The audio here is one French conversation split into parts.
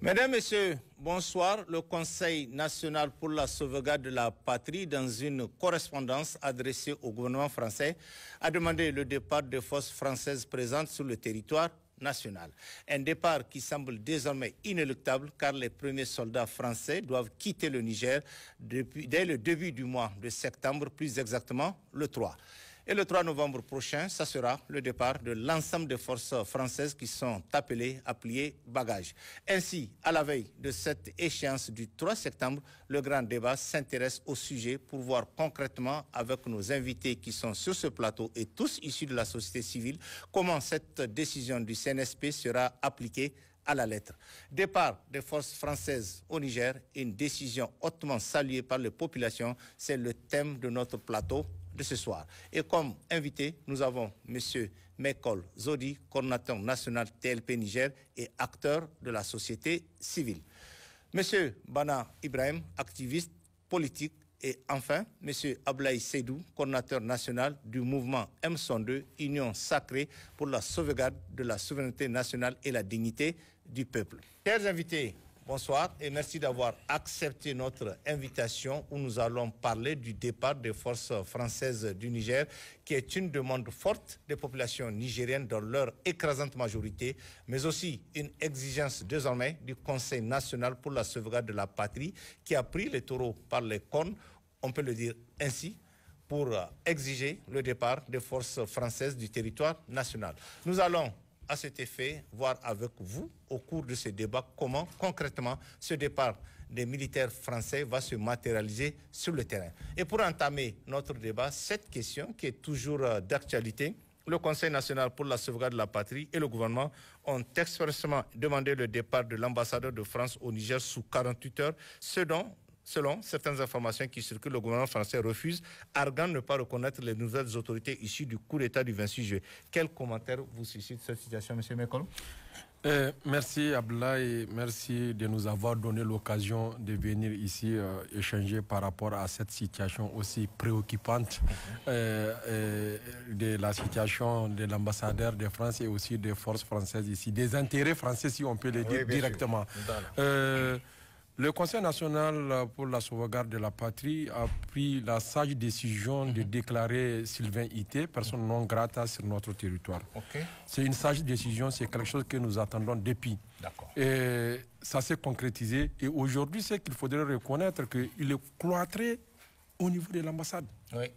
Mesdames, Messieurs, bonsoir. Le Conseil national pour la sauvegarde de la patrie, dans une correspondance adressée au gouvernement français, a demandé le départ des forces françaises présentes sur le territoire national. Un départ qui semble désormais inéluctable car les premiers soldats français doivent quitter le Niger dès le début du mois de septembre, plus exactement le 3. Et le 3 novembre prochain, ça sera le départ de l'ensemble des forces françaises qui sont appelées à plier bagages. Ainsi, à la veille de cette échéance du 3 septembre, le grand débat s'intéresse au sujet pour voir concrètement avec nos invités qui sont sur ce plateau et tous issus de la société civile comment cette décision du CNSP sera appliquée à la lettre. Départ des forces françaises au Niger, une décision hautement saluée par les populations, c'est le thème de notre plateau de ce soir. Et comme invité, nous avons M. Mekol Zodi, coordinateur national TLP Niger et acteur de la société civile. M. Bana Ibrahim, activiste politique. Et enfin, M. Ablaï Seydou, coordinateur national du mouvement M102, Union sacrée pour la sauvegarde de la souveraineté nationale et la dignité du peuple. Chers invités, bonsoir et merci d'avoir accepté notre invitation où nous allons parler du départ des forces françaises du Niger, qui est une demande forte des populations nigériennes dans leur écrasante majorité, mais aussi une exigence désormais du Conseil national pour la sauvegarde de la patrie, qui a pris les taureaux par les cornes, on peut le dire ainsi, pour exiger le départ des forces françaises du territoire national. Nous allons à cet effet, voir avec vous au cours de ce débat comment concrètement ce départ des militaires français va se matérialiser sur le terrain. Et pour entamer notre débat, cette question qui est toujours d'actualité, le Conseil national pour la sauvegarde de la patrie et le gouvernement ont expressément demandé le départ de l'ambassadeur de France au Niger sous 48 heures, selon certaines informations qui circulent, le gouvernement français refuse, arguant ne pas reconnaître les nouvelles autorités issues du coup d'État du 26 juillet. Quel commentaire vous suscite cette situation, M. Mekol? Merci Abdoulaye et merci de nous avoir donné l'occasion de venir ici échanger par rapport à cette situation aussi préoccupante de la situation de l'ambassadeur de France et aussi des forces françaises ici, des intérêts français si on peut le dire directement. Le Conseil national pour la sauvegarde de la patrie a pris la sage décision de déclarer Sylvain Ité personne non grata sur notre territoire. C'est une sage décision, c'est quelque chose que nous attendons depuis. Et ça s'est concrétisé. Et aujourd'hui, c'est qu'il faudrait reconnaître qu'il est cloîtré au niveau de l'ambassade.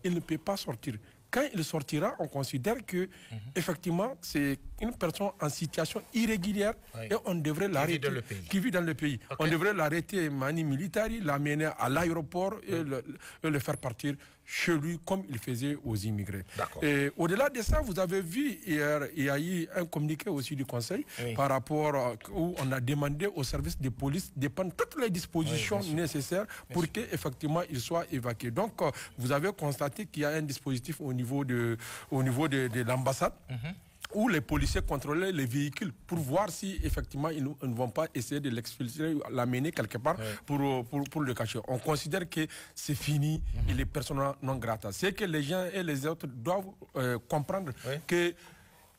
Il ne peut pas sortir. Quand il sortira, on considère que effectivement c'est une personne en situation irrégulière et on devrait l'arrêter. Qui vit dans le pays. On devrait l'arrêter mani militari, l'amener à l'aéroport et le faire partir chez lui comme il faisait aux immigrés. Et au-delà de ça, vous avez vu hier, il y a eu un communiqué aussi du Conseil par rapport où on a demandé au service de police de prendre toutes les dispositions nécessaires pour qu'effectivement il soit évacué. Donc vous avez constaté qu'il y a un dispositif au niveau de l'ambassade où les policiers contrôlaient les véhicules pour voir si effectivement ils ne vont pas essayer de l'exfiltrer, l'amener quelque part pour le cacher. On considère que c'est fini, il est persona non grata. C'est que les gens et les autres doivent comprendre que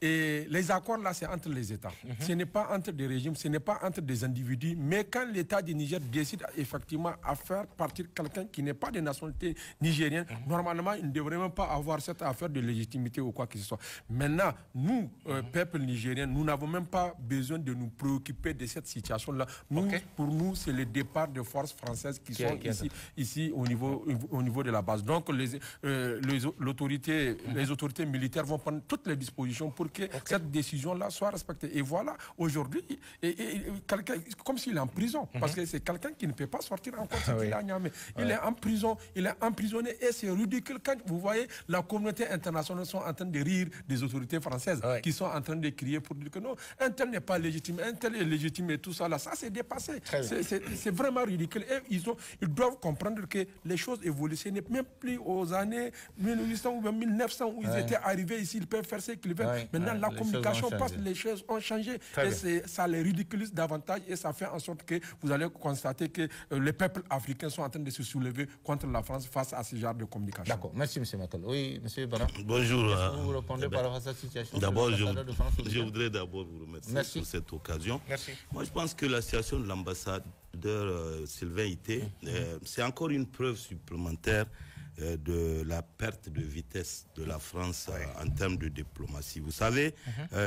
les accords là, c'est entre les États. Ce n'est pas entre des régimes, ce n'est pas entre des individus. Mais quand l'État du Niger décide effectivement à faire partir quelqu'un qui n'est pas de nationalité nigérienne, normalement, il ne devrait même pas avoir cette affaire de légitimité ou quoi que ce soit. Maintenant, nous, peuple nigérien, nous n'avons même pas besoin de nous préoccuper de cette situation-là. Pour nous, c'est le départ de forces françaises qui sont ici au niveau de la base. Donc, les autorités militaires vont prendre toutes les dispositions pour que cette décision-là soit respectée. Et voilà, aujourd'hui, comme s'il est en prison, parce que c'est quelqu'un qui ne peut pas sortir encore qu'il est à Niamey. Il est en prison, il est emprisonné et c'est ridicule quand vous voyez la communauté internationale sont en train de rire des autorités françaises qui sont en train de crier pour dire que non, un tel n'est pas légitime, un tel est légitime et tout ça là, ça c'est dépassé. C'est vraiment ridicule. Et ils doivent comprendre que les choses évoluent. Ce n'est même plus aux années 1800 ou 1900 où ils étaient arrivés ici, ils peuvent faire ce qu'ils veulent. Maintenant, la communication passe, les choses ont changé. Et ça les ridiculise davantage et ça fait en sorte que vous allez constater que les peuples africains sont en train de se soulever contre la France face à ce genre de communication. D'accord. Merci, M. Matel. Oui, M. Bara. Bonjour. Vous répondez par rapport à cette situation? D'abord, je voudrais d'abord vous remercier pour cette occasion. Merci. Moi, je pense que la situation de l'ambassadeur Sylvain Ité, c'est encore une preuve supplémentaire de la perte de vitesse de la France en termes de diplomatie. Vous savez,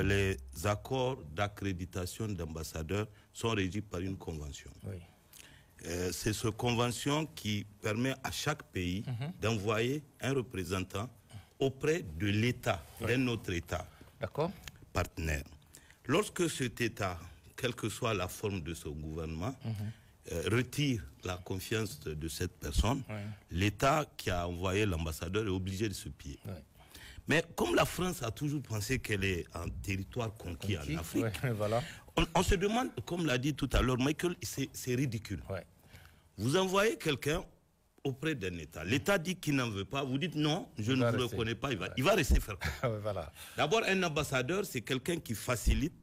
les accords d'accréditation d'ambassadeurs sont régis par une convention. C'est cette convention qui permet à chaque pays d'envoyer un représentant auprès de l'État, d'un autre État partenaire. Lorsque cet État, quelle que soit la forme de son gouvernement, retire la confiance de cette personne, l'État qui a envoyé l'ambassadeur est obligé de se plier. Mais comme la France a toujours pensé qu'elle est en territoire conquis en Afrique, on se demande, comme l'a dit tout à l'heure Michael, c'est ridicule. Vous envoyez quelqu'un auprès d'un État. L'État dit qu'il n'en veut pas. Vous dites non, je ne vous reconnais pas. Il va rester faire quoi? D'abord, un ambassadeur, c'est quelqu'un qui facilite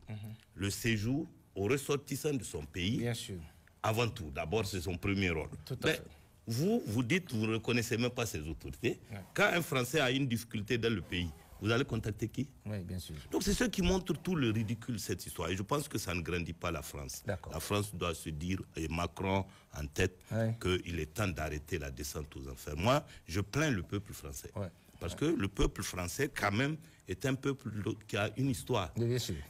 le séjour aux ressortissants de son pays. Bien sûr. Avant tout, d'abord, c'est son premier rôle. Mais vous dites, vous ne reconnaissez même pas ces autorités. Quand un Français a une difficulté dans le pays, vous allez contacter qui? Oui, bien sûr. Donc c'est ce qui montre tout le ridicule de cette histoire. Et je pense que ça ne grandit pas la France. La France doit se dire, et Macron en tête, qu'il est temps d'arrêter la descente aux enfers. Moi, je plains le peuple français. Parce que le peuple français, quand même, est un peuple qui a une histoire.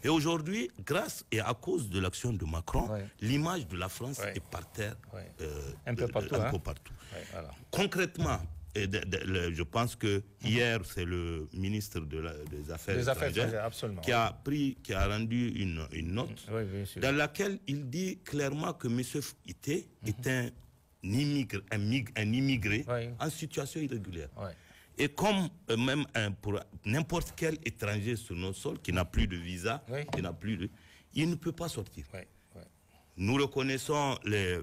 Et aujourd'hui, grâce et à cause de l'action de Macron, l'image de la France est par terre un peu partout. Concrètement, je pense que hier, c'est le ministre des Affaires étrangères qui a rendu une note dans laquelle il dit clairement que M. Ité est un immigré en situation irrégulière. Et comme même pour n'importe quel étranger sur notre sol qui n'a plus de visa, il ne peut pas sortir. Nous reconnaissons les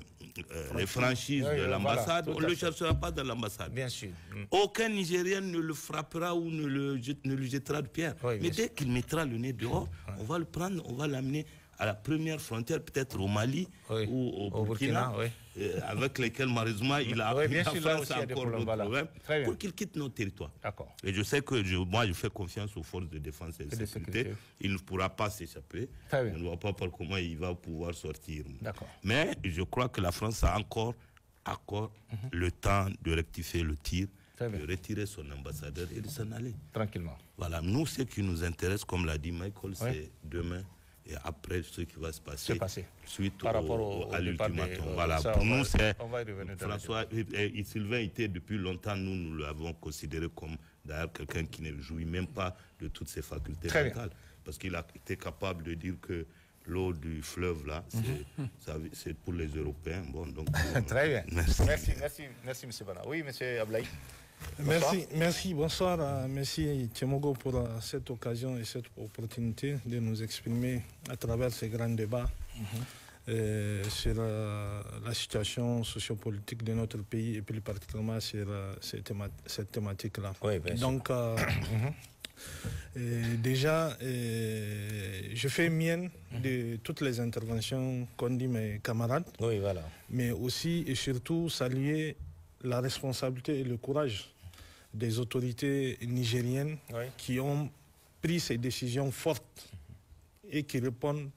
franchises de l'ambassade, on ne le cherchera pas dans l'ambassade. Bien sûr. Aucun Nigérien ne le frappera ou ne lui jettera de pierre. Mais dès qu'il mettra le nez dehors, on va le prendre, on va l'amener à la première frontière, peut-être au Mali ou au Burkina, avec lesquels malheureusement il a encore d'autres problèmes, pour qu'il quitte nos territoires. Et je sais que moi je fais confiance aux forces de défense et de sécurité. Il ne pourra pas s'échapper. On ne voit pas par comment il va pouvoir sortir. Mais je crois que la France a encore le temps de rectifier le tir, de retirer son ambassadeur et de s'en aller. Tranquillement. Voilà, nous ce qui nous intéresse, comme l'a dit Michael, c'est demain. Et après, ce qui va se passer suite à l'ultimatum. Voilà, pour nous, c'est François et Sylvain Ité, depuis longtemps, nous l'avons considéré comme d'ailleurs quelqu'un qui ne jouit même pas de toutes ses facultés mentales. Parce qu'il a été capable de dire que l'eau du fleuve, là, c'est pour les Européens. Bon, donc, très bien. Merci, M. Bana. Oui, M. Ablaï. Merci, bonsoir. Merci Tchemogo pour cette occasion et cette opportunité de nous exprimer à travers ces grands débats sur la situation sociopolitique de notre pays et plus particulièrement sur cette thématique-là. Donc, déjà, je fais mienne de toutes les interventions qu'ont dit mes camarades, mais aussi et surtout saluer la responsabilité et le courage des autorités nigériennes qui ont pris ces décisions fortes et qui répondent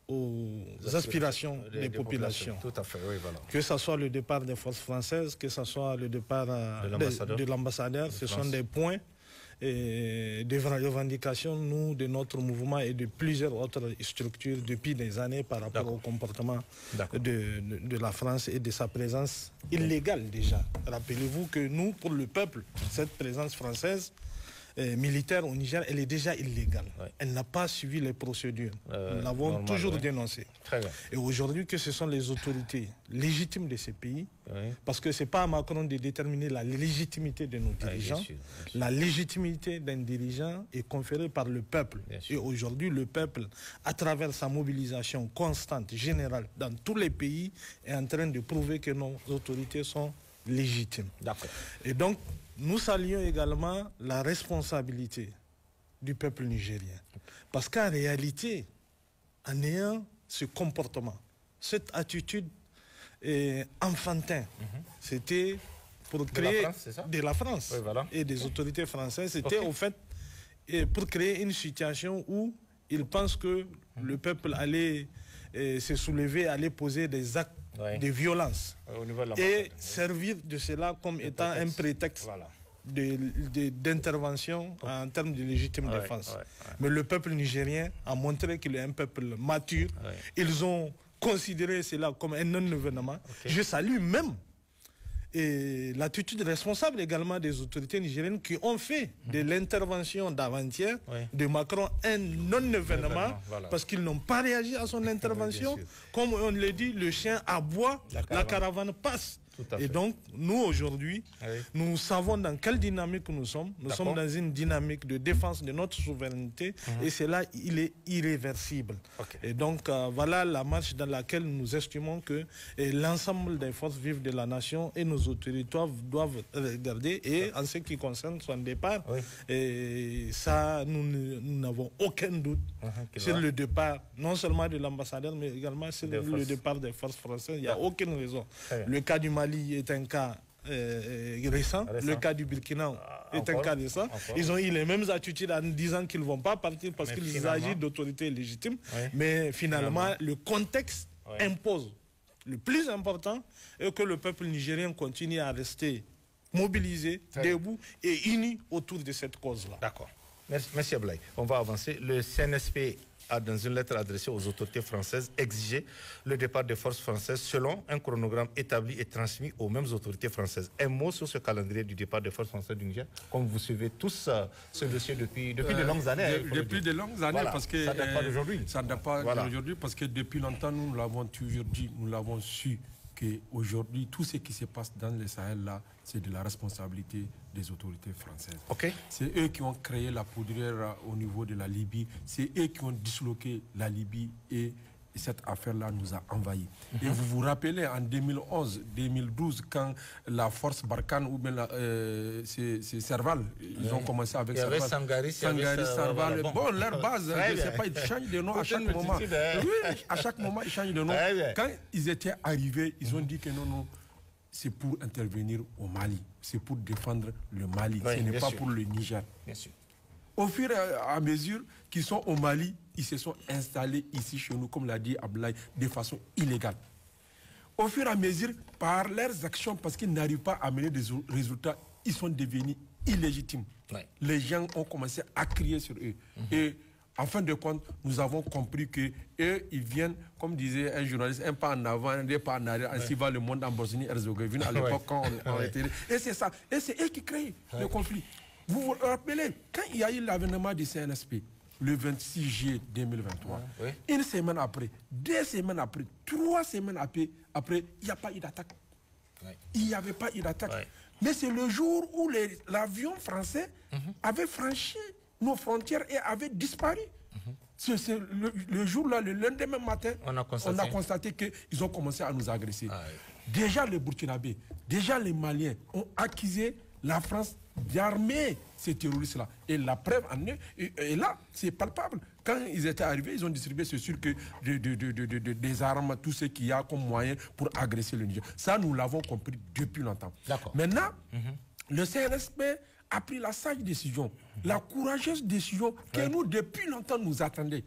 aux aspirations des populations. Tout à fait, Que ce soit le départ des forces françaises, que ce soit le départ de l'ambassadeur, ce sont des points et des revendications, nous, de notre mouvement et de plusieurs autres structures depuis des années par rapport au comportement de la France et de sa présence illégale déjà. Rappelez-vous que nous, pour le peuple, cette présence française militaire au Niger, elle est déjà illégale. Elle n'a pas suivi les procédures. Nous l'avons toujours dénoncé. Et aujourd'hui, que ce sont les autorités légitimes de ces pays, parce que ce n'est pas à Macron de déterminer la légitimité de nos dirigeants. Bien sûr. La légitimité d'un dirigeant est conférée par le peuple. Et aujourd'hui, le peuple, à travers sa mobilisation constante, générale, dans tous les pays, est en train de prouver que nos autorités sont légitimes. Et donc, nous saluons également la responsabilité du peuple nigérien. Parce qu'en réalité, en ayant ce comportement, cette attitude enfantin, c'était pour créer de la France et des autorités françaises, c'était au fait pour créer une situation où ils pensent que le peuple allait se soulever, allait poser des actes de violence et servir de cela comme étant un prétexte d'intervention en termes de légitime défense. Mais le peuple nigérien a montré qu'il est un peuple mature. Ils ont considéré cela comme un non-événement. Je salue même l'attitude responsable également des autorités nigériennes qui ont fait de l'intervention d'avant-hier de Macron un non-événement parce qu'ils n'ont pas réagi à son intervention. Comme on le dit, le chien aboie, la caravane passe. Et donc, nous aujourd'hui, nous savons dans quelle dynamique nous sommes. Nous sommes dans une dynamique de défense de notre souveraineté et cela, il est irréversible. Et donc, voilà la marche dans laquelle nous estimons que l'ensemble des forces vives de la nation et nos autorités doivent regarder. Et en ce qui concerne son départ, et ça, nous n'avons aucun doute sur le départ, non seulement de l'ambassadeur, mais également sur le départ des forces françaises. Il n'y a aucune raison. Le cas du Mali est un cas récent. Le cas du Burkina est un cas récent. Ils ont eu les mêmes attitudes en disant qu'ils ne vont pas partir parce qu'il s'agit d'autorités légitimes. Mais finalement, le contexte impose. Le plus important est que le peuple nigérien continue à rester mobilisé, debout et uni autour de cette cause-là. D'accord. Merci Ablaye. On va avancer. Le CNSP a, dans une lettre adressée aux autorités françaises, exigé le départ des forces françaises selon un chronogramme établi et transmis aux mêmes autorités françaises. Un mot sur ce calendrier du départ des forces françaises du Niger, comme vous suivez tous ce dossier depuis de longues années. Depuis de longues années, parce que ça ne date pas d'aujourd'hui. Ça ne date pas d'aujourd'hui, parce que depuis longtemps, nous l'avons toujours dit, nous l'avons su, qu'aujourd'hui, tout ce qui se passe dans le Sahel, là, c'est de la responsabilité des autorités françaises. C'est eux qui ont créé la poudrière au niveau de la Libye, c'est eux qui ont disloqué la Libye et cette affaire-là nous a envahis. Et vous vous rappelez en 2011-2012, quand la force Barkhane ou bien c'est Serval, ils ont commencé avec Serval. Sangaris, Serval. Bon, leur base, je ne sais pas, ils changent de nom à chaque moment. Oui, à chaque moment, ils changent de nom. Quand ils étaient arrivés, ils ont dit que non, c'est pour intervenir au Mali. C'est pour défendre le Mali. Ce n'est pas pour le Niger. Bien sûr. Au fur et à mesure qu'ils sont au Mali, ils se sont installés ici chez nous, comme l'a dit Ablaye, de façon illégale. Au fur et à mesure, par leurs actions, parce qu'ils n'arrivent pas à mener des résultats, ils sont devenus illégitimes. Les gens ont commencé à crier sur eux. Et en fin de compte, nous avons compris qu'eux, ils viennent, comme disait un journaliste, un pas en avant, deux pas en arrière, ainsi va le monde en Bosnie-Herzégovine à l'époque quand on était... Et c'est ça. Et c'est eux qui créent le conflit. Vous vous rappelez, quand il y a eu l'avènement du CNSP, le 26 juillet 2023, une semaine après, 2 semaines après, 3 semaines après, il n'y a pas eu d'attaque. Il n'y avait pas eu d'attaque. Mais c'est le jour où l'avion français avait franchi nos frontières et avait disparu. C'est le jour-là, le lendemain matin, on a constaté qu'ils ont commencé à nous agresser. Déjà les Burkinabés, déjà les Maliens ont accusé la France d'armer ces terroristes-là. Et la preuve en est, et là, c'est palpable. Quand ils étaient arrivés, ils ont distribué, c'est sûr, que des armes, tout ce qu'il y a comme moyen pour agresser le Niger. Ça, nous l'avons compris depuis longtemps. Maintenant, le CNSP a pris la sage décision, la courageuse décision que nous, depuis longtemps, nous attendions.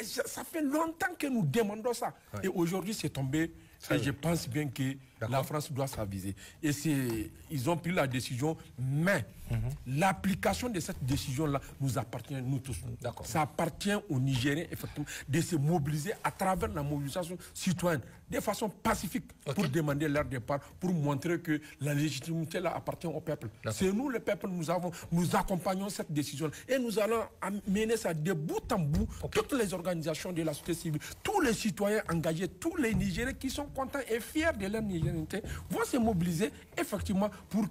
Ça fait longtemps que nous demandons ça. Et aujourd'hui, c'est tombé. Et je pense bien que la France doit s'aviser. Et ils ont pris la décision, mais l'application de cette décision-là nous appartient, nous tous. Ça appartient aux Nigériens, effectivement, de se mobiliser à travers la mobilisation citoyenne, de façon pacifique, pour demander leur départ, pour montrer que la légitimité là appartient au peuple. C'est nous, le peuple, nous accompagnons cette décision et nous allons mener ça de bout en bout. Toutes les organisations de la société civile, tous les citoyens engagés, tous les Nigériens qui sont contents et fiers de leur nigérianité vont se mobiliser effectivement pour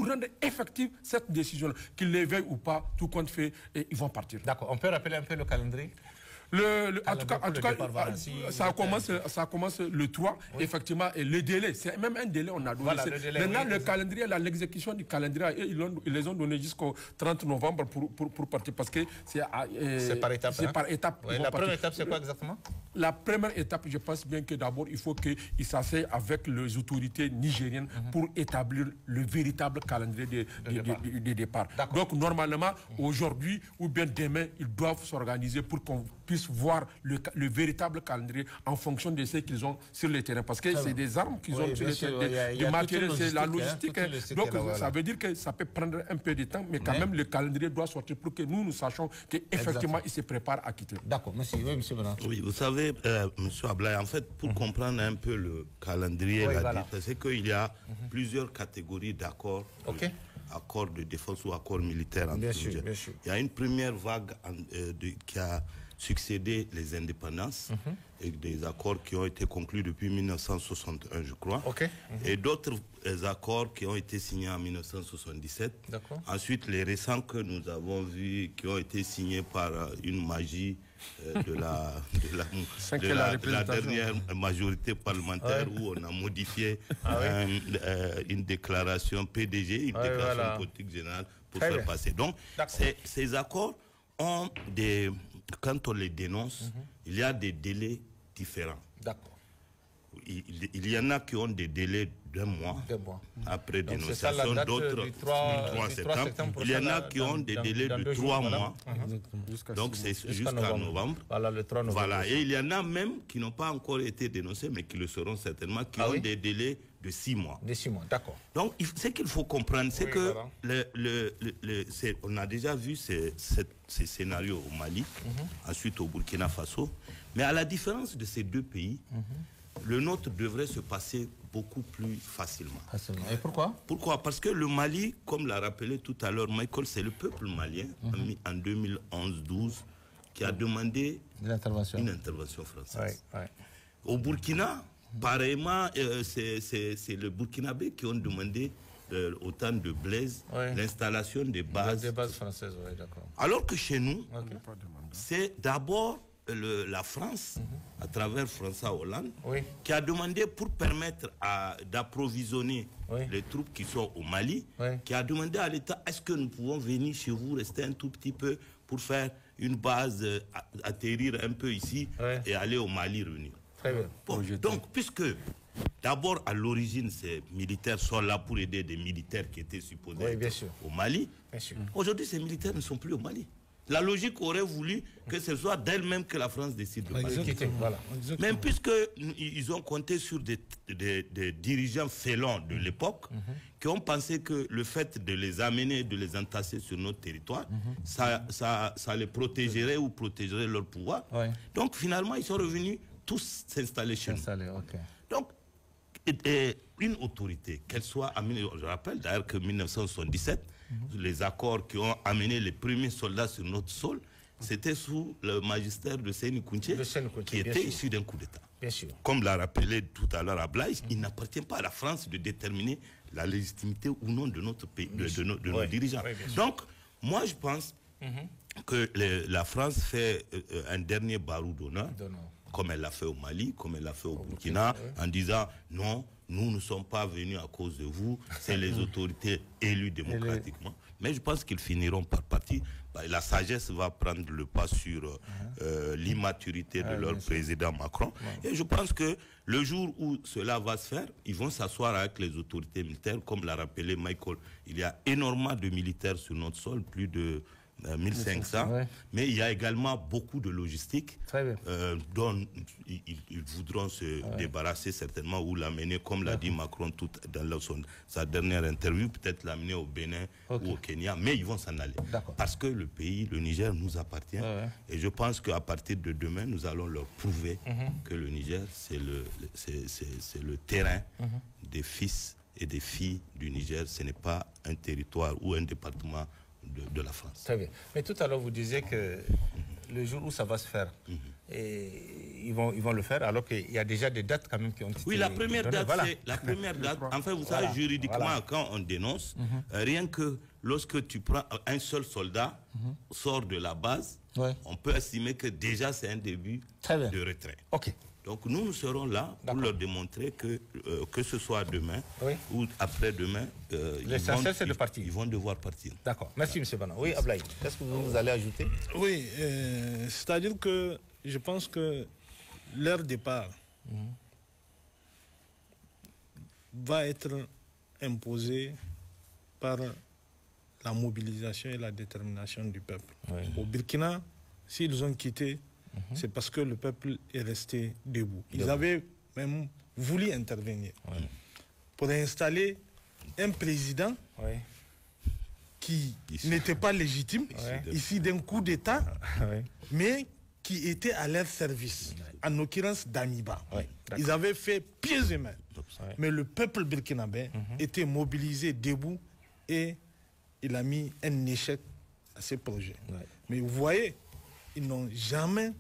rendre effective cette décision-là. Qu'ils les veuillent ou pas, tout compte fait, et ils vont partir. D'accord. On peut rappeler un peu le calendrier? En tout cas, ça commence le 3, effectivement, et le délai, c'est même un délai, on a donné. Voilà, maintenant, le calendrier, l'exécution du calendrier, ils les ont donné jusqu'au 30 novembre pour partir, parce que c'est par étapes. C'est par étapes. La première étape, c'est quoi exactement? La première étape, je pense bien que d'abord, il faut qu'ils s'asseyent avec les autorités nigériennes pour établir le véritable calendrier de départ. Donc, normalement, aujourd'hui ou bien demain, ils doivent s'organiser pour qu'on puisse voir le véritable calendrier en fonction de ce qu'ils ont sur le terrain. Parce que c'est des armes qu'ils ont sur le terrain, du matériel, c'est la logistique. Donc, ça veut dire que ça peut prendre un peu de temps, mais quand même, le calendrier doit sortir pour que nous sachions qu'effectivement, ils se préparent à quitter. D'accord, merci. Oui, monsieur Bernard. Oui, vous savez, monsieur Ablaye, en fait, pour comprendre un peu le calendrier, c'est qu'il y a plusieurs catégories d'accords. Accords de défense ou accords militaires. Bien sûr. Il y a une première vague qui a succédé les indépendances et des accords qui ont été conclus depuis 1961, je crois. Et d'autres accords qui ont été signés en 1977. Ensuite, les récents que nous avons vus qui ont été signés par une magie de la dernière majorité parlementaire où on a modifié une déclaration PDG, une déclaration politique générale pour faire passer. Donc, ces accords ont des... Quand on les dénonce, il y a des délais différents. Il y en a qui ont des délais d'1 mois après dénonciation, d'autres du 3 septembre. Il y en a qui ont des délais de 3 mois. Donc c'est jusqu'à novembre. Voilà, le 3 novembre. Voilà. Et il y en a même qui n'ont pas encore été dénoncés, mais qui le seront certainement, qui ont des délais de 6 mois. De 6 mois, d'accord. Donc ce qu'il faut comprendre, c'est que on a déjà vu ces scénarios au Mali, ensuite au Burkina Faso, mais à la différence de ces deux pays, le nôtre devrait se passer beaucoup plus facilement. Et pourquoi? Pourquoi? Parce que le Mali, comme l'a rappelé tout à l'heure Michael, c'est le peuple malien, en 2011-12, qui a demandé une intervention française. Au Burkina, pareillement, c'est le Burkinabé qui ont demandé au temps de Blaise l'installation des bases françaises. Alors que chez nous, c'est d'abord la France, à travers François Hollande, qui a demandé pour permettre d'approvisionner les troupes qui sont au Mali, qui a demandé à l'État, est-ce que nous pouvons venir chez vous, rester un tout petit peu pour faire une base, atterrir un peu ici et aller au Mali revenir. Donc, puisque d'abord à l'origine ces militaires sont là pour aider des militaires qui étaient supposés être au Mali, aujourd'hui ces militaires ne sont plus au Mali. La logique aurait voulu que ce soit d'elle-même que la France décide de quitter. Même puisqu'ils ont compté sur des dirigeants félons de l'époque qui ont pensé que le fait de les amener, de les entasser sur notre territoire, ça les protégerait ou protégerait leur pouvoir. Donc finalement, ils sont revenus tous s'installer chez nous. Donc, une autorité, qu'elle soit amenée, je rappelle d'ailleurs que 1977, les accords qui ont amené les premiers soldats sur notre sol, c'était sous le magistère de Séni Kounché, qui était issu d'un coup d'État. Comme l'a rappelé tout à l'heure Ablaye, il n'appartient pas à la France de déterminer la légitimité ou non de notre pays, de nos dirigeants. Donc, moi je pense que la France fait un dernier barreau d'honneur, comme elle l'a fait au Mali, comme elle l'a fait au Burkina, en disant non, nous ne sommes pas venus à cause de vous, c'est les autorités élues démocratiquement. Mais je pense qu'ils finiront par partir. La sagesse va prendre le pas sur l'immaturité de leur président Macron. Et je pense que le jour où cela va se faire, ils vont s'asseoir avec les autorités militaires. Comme l'a rappelé Michael, il y a énormément de militaires sur notre sol, plus de 1500, mais il y a également beaucoup de logistique dont ils voudront se débarrasser certainement ou l'amener, comme l'a dit Macron dans sa dernière interview, peut-être l'amener au Bénin ou au Kenya, mais ils vont s'en aller. Parce que le pays, le Niger, nous appartient. Et je pense qu'à partir de demain, nous allons leur prouver que le Niger, c'est le terrain des fils et des filles du Niger. Ce n'est pas un territoire ou un département de la France. Très bien. Mais tout à l'heure, vous disiez que le jour où ça va se faire, et ils vont le faire, alors qu'il y a déjà des dates quand même qui ont été... Oui, la première date, c'est la première date. Enfin, vous savez, juridiquement, quand on dénonce, rien que lorsque tu prends un seul soldat, sort de la base, on peut estimer que déjà c'est un début de retrait. Ok. Donc nous serons là pour leur démontrer que ce soit demain ou après-demain, l'essentiel c'est de partir. Ils vont devoir partir. D'accord. Merci M. Bana. Oui, Ablaï, qu'est-ce que vous allez ajouter? Oui, c'est-à-dire que je pense que leur départ va être imposé par la mobilisation et la détermination du peuple. Au Burkina, s'ils ont quitté, c'est parce que le peuple est resté debout. Ils avaient même voulu intervenir pour installer un président qui n'était pas légitime, ici d'un coup d'État, mais qui était à leur service, en l'occurrence d'Amiba. Ils avaient fait pieds et mains. Mais le peuple burkinabé était mobilisé debout et il a mis un échec à ces projets. Mais vous voyez, ils n'ont jamais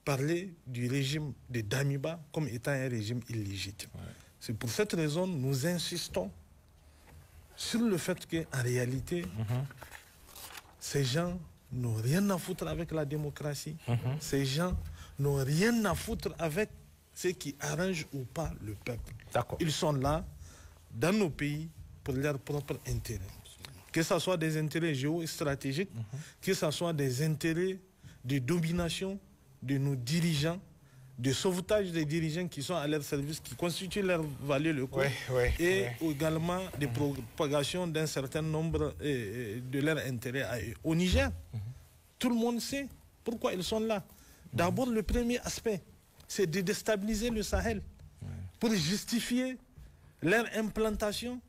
parlé du régime de Damiba comme étant un régime illégitime. C'est pour cette raison que nous insistons sur le fait qu'en réalité, ces gens n'ont rien à foutre avec la démocratie. Ces gens n'ont rien à foutre avec ce qui arrange ou pas le peuple. Ils sont là, dans nos pays, pour leur propre intérêt. Que ce soit des intérêts géostratégiques, que ce soit des intérêts de domination de nos dirigeants, de sauvetage des dirigeants qui sont à leur service, qui constituent leur valeur le coup, et également de propagation d'un certain nombre de leurs intérêts à eux. Au Niger, tout le monde sait pourquoi ils sont là. D'abord, le premier aspect, c'est de déstabiliser le Sahel pour justifier leur implantation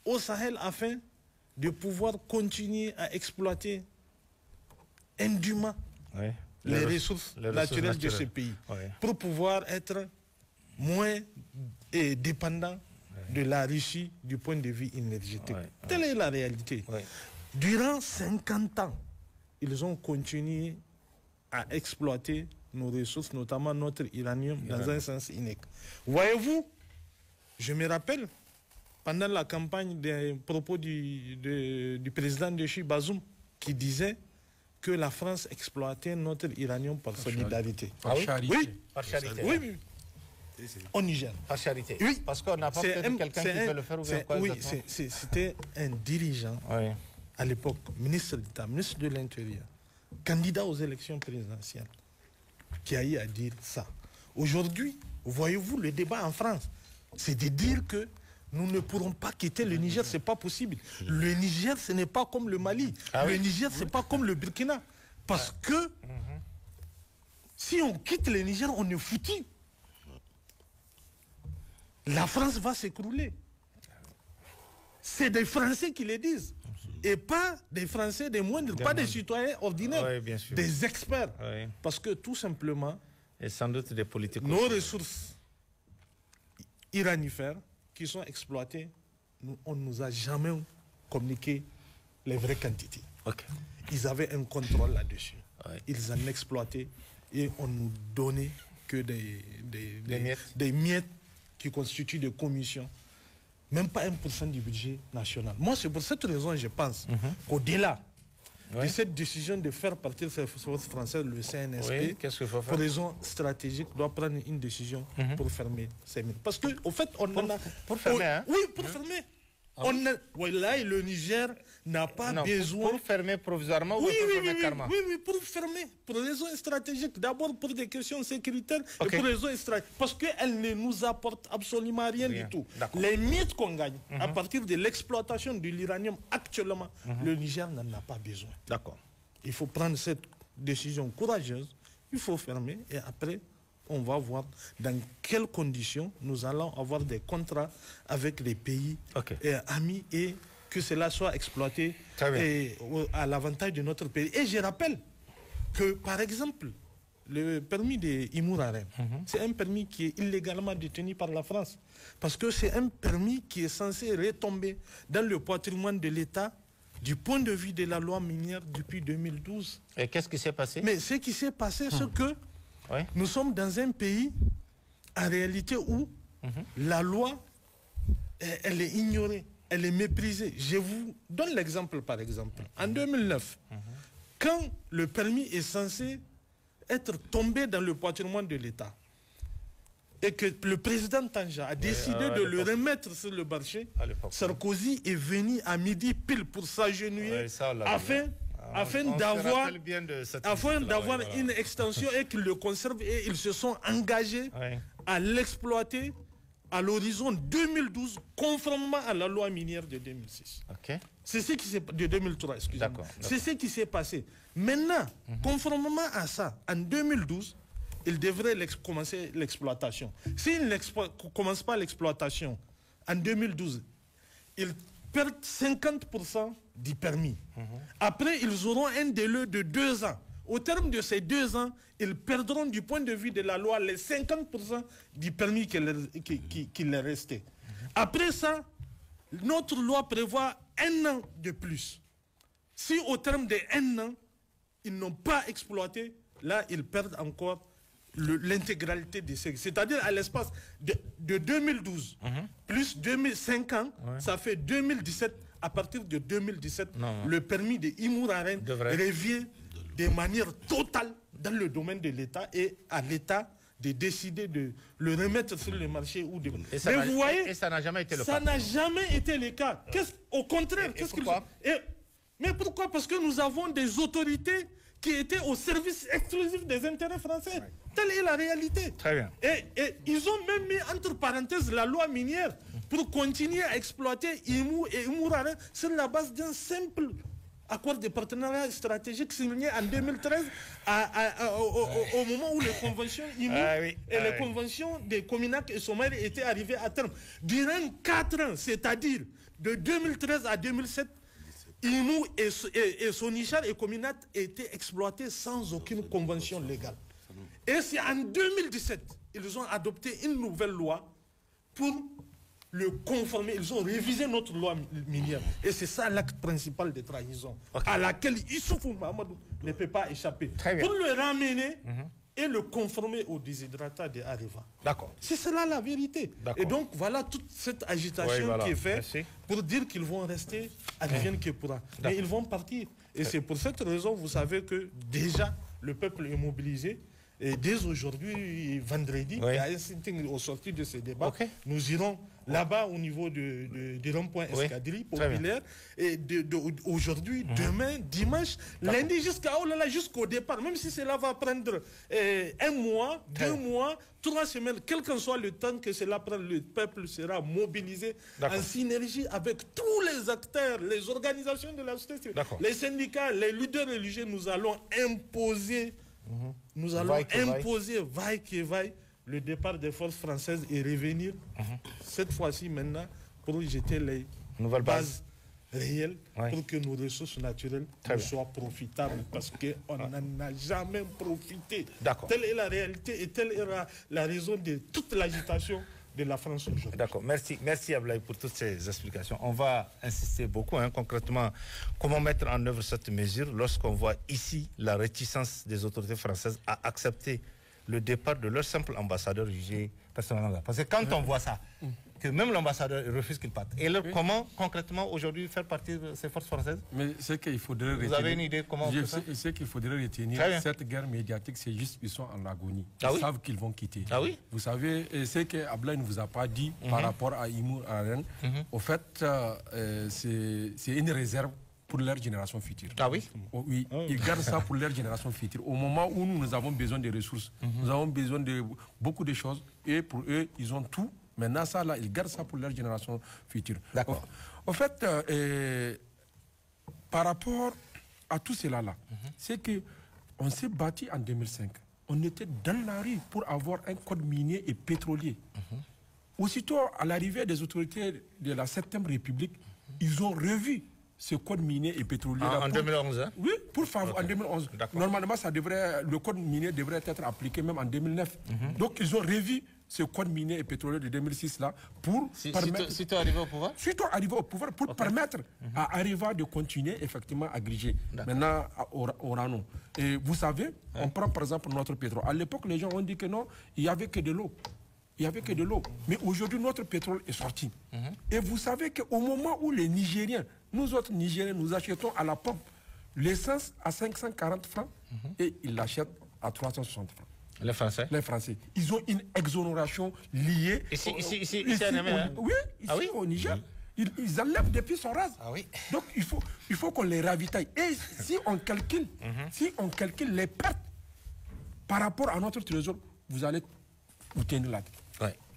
au Sahel afin de pouvoir continuer à exploiter indûment les ressources naturelles de ce pays, pour pouvoir être moins dépendant de la Russie du point de vue énergétique. Telle est la réalité. Durant 50 ans, ils ont continué à exploiter nos ressources, notamment notre uranium, dans un sens unique. Voyez-vous, je me rappelle, pendant la campagne des propos du président de Chine, Bazoum, qui disait que la France exploitait notre uranium par solidarité. Par charité. Oui, par charité. Oui. Au Niger. Par charité. Oui. Parce qu'on n'a pas peut-être quelqu'un qui peut le faire ou bien quoi. Oui, c'était un dirigeant, à l'époque, ministre d'État, ministre de l'Intérieur, candidat aux élections présidentielles, qui a eu à dire ça. Aujourd'hui, voyez-vous, le débat en France, c'est de dire que nous ne pourrons pas quitter le Niger, ce n'est pas possible. Le Niger, ce n'est pas comme le Mali. Le Niger, ce n'est pas comme le Burkina. Parce que si on quitte le Niger, on est foutu. La France va s'écrouler. C'est des Français qui le disent. Et pas des Français, des moindres, pas des citoyens ordinaires, des experts. Parce que tout simplement, et sans doute des politiques nos ressources iranifères qui sont exploités, on ne nous a jamais communiqué les vraies quantités. Ils avaient un contrôle là-dessus. Ils en exploitaient et on nous donnait que des miettes qui constituent des commissions. Même pas 1% du budget national. Moi, c'est pour cette raison, je pense, qu'au-delà de cette décision de faire partir ces forces françaises, le CNSP, pour raison stratégique, doit prendre une décision pour fermer ces mines. Parce qu'au fait, on en a... Pour fermer, Oui, pour fermer. Là, le Niger n'a pas besoin... Pour fermer provisoirement ou pour fermer carrément? Oui, pour fermer. Pour raison stratégique. D'abord pour des questions sécuritaires et pour raison stratégique. Parce qu'elle ne nous apporte absolument rien du tout. Les miettes qu'on gagne à partir de l'exploitation de l'uranium actuellement, le Niger n'en a pas besoin. Il faut prendre cette décision courageuse. Il faut fermer et après... on va voir dans quelles conditions nous allons avoir des contrats avec les pays amis et que cela soit exploité à l'avantage de notre pays. Et je rappelle que, par exemple, le permis de Imouraren, c'est un permis qui est illégalement détenu par la France. Parce que c'est un permis qui est censé retomber dans le patrimoine de l'État du point de vue de la loi minière depuis 2012. Et qu'est-ce qui s'est passé? Mais ce qui s'est passé, c'est que Nous sommes dans un pays, en réalité, où la loi, elle est ignorée, elle est méprisée. Je vous donne l'exemple, par exemple. En 2009, quand le permis est censé être tombé dans le patrimoine de l'État, et que le président Tanja a décidé de le remettre sur le marché, Sarkozy est venu à midi pile pour s'agenouiller afin d'avoir une extension et qu'ils le conservent, et ils se sont engagés à l'exploiter à l'horizon 2012 conformément à la loi minière de 2006. C'est ce qui s'est de 2003, excusez-moi. C'est ce qui s'est passé. Maintenant, conformément à ça, en 2012, il devrait commencer l'exploitation. S'il ne commence pas l'exploitation en 2012, ils perdent 50% du permis. Après, ils auront un délai de 2 ans. Au terme de ces 2 ans, ils perdront du point de vue de la loi les 50% du permis qui leur restait. Après ça, notre loi prévoit 1 an de plus. Si au terme de 1 an, ils n'ont pas exploité, là, ils perdent encore l'intégralité des segments. C'est-à-dire à l'espace de 2012 plus 2005 ans, ça fait 2017. À partir de 2017, le permis de Imouraren revient de manière totale dans le domaine de l'État et à l'État de décider de le remettre sur le marché. Mais vous voyez, ça n'a jamais été le cas. Ça n'a jamais été le cas. Au contraire, pourquoi? Mais pourquoi? Parce que nous avons des autorités qui étaient au service exclusif des intérêts français. Telle est la réalité. Très bien. Et ils ont même mis entre parenthèses la loi minière pour continuer à exploiter Imou et Imouraren sur la base d'un simple accord de partenariat stratégique signé en 2013 au moment où les conventions Imou et les conventions des Cominac et Somaï étaient arrivées à terme. Durant 4 ans, c'est-à-dire de 2013 à 2007, Imou et Sonichar et Cominat étaient exploités sans aucune convention légale. Et c'est en 2017, ils ont adopté une nouvelle loi pour le conformer. Ils ont révisé notre loi minière. Et c'est ça l'acte principal de trahison, à laquelle Issoufou Mahamadou ne peut pas échapper. Pour le ramener et le conformer aux déshydratats de Areva. D'accord. C'est cela la vérité. Et donc voilà toute cette agitation qui est faite pour dire qu'ils vont rester advienne que pourra. Mais ils vont partir. Et c'est pour cette raison, vous savez que déjà le peuple est mobilisé. Et dès aujourd'hui, vendredi, il y a un sitting au sorti de ces débats. Nous irons là-bas au niveau du rond-point Escadrille populaire. Et aujourd'hui, demain, dimanche, lundi jusqu'au départ, même si cela va prendre 1 mois, 2 mois, 3 semaines, quel que soit le temps que cela prend, le peuple sera mobilisé en synergie avec tous les acteurs, les organisations de la société, les syndicats, les leaders religieux. Nous allons imposer. Nous allons imposer, vaille que vaille, le départ des forces françaises et revenir, cette fois-ci maintenant, pour jeter les bases réelles, pour que nos ressources naturelles soient profitables, parce qu'on n'en a jamais profité. Telle est la réalité et telle est la raison de toute l'agitation de la France aujourd'hui. D'accord, merci Ablaye pour toutes ces explications. On va insister beaucoup concrètement comment mettre en œuvre cette mesure lorsqu'on voit ici la réticence des autorités françaises à accepter le départ de leur simple ambassadeur jugé personnellement. Parce que quand on voit ça, que même l'ambassadeur refuse qu'il parte. Et alors, comment concrètement aujourd'hui faire partir ces forces françaises? Mais c'est qu'il faudrait retenir. Vous avez une idée comment on fait ça? C'est qu'il faudrait retenir. Cette guerre médiatique, c'est juste qu'ils sont en agonie. Ils savent qu'ils vont quitter. Vous savez, c'est que Ablaye ne vous a pas dit par rapport à Imouraren. Au fait, c'est une réserve pour leur génération future. Oui, ils gardent ça pour leur génération future. Au moment où nous avons besoin de ressources, nous avons besoin de beaucoup de choses, et pour eux, ils ont tout. Maintenant, ça, là, ils gardent ça pour leur génération future. D'accord. En fait, par rapport à tout cela, là, c'est qu'on s'est battu en 2005. On était dans la rue pour avoir un code minier et pétrolier. Aussitôt, à l'arrivée des autorités de la 7e République, ils ont revu ce code minier et pétrolier. En 2011, hein? Oui, en 2011. Normalement, le code minier devrait être appliqué même en 2009. Donc, ils ont revu ce code minier et pétrolier de 2006 là pour permettre... Si tu es arrivé au pouvoir? Si tu es arrivé au pouvoir pour permettre à Areva de continuer effectivement à griger. Maintenant, au Rano. Et vous savez, on prend par exemple notre pétrole. À l'époque, les gens ont dit que non, il n'y avait que de l'eau. Il n'y avait que de l'eau. Mais aujourd'hui, notre pétrole est sorti. Et vous savez qu'au moment où les Nigériens, nous autres Nigériens, nous achetons à la pompe l'essence à 540 francs et ils l'achètent à 360 francs. Les Français? Les Français. Ils ont une exonération liée... Ici au Niger. Ils enlèvent depuis son ras. Donc il faut qu'on les ravitaille. Et si on calcule, les pertes par rapport à notre trésor, vous allez vous tenir là.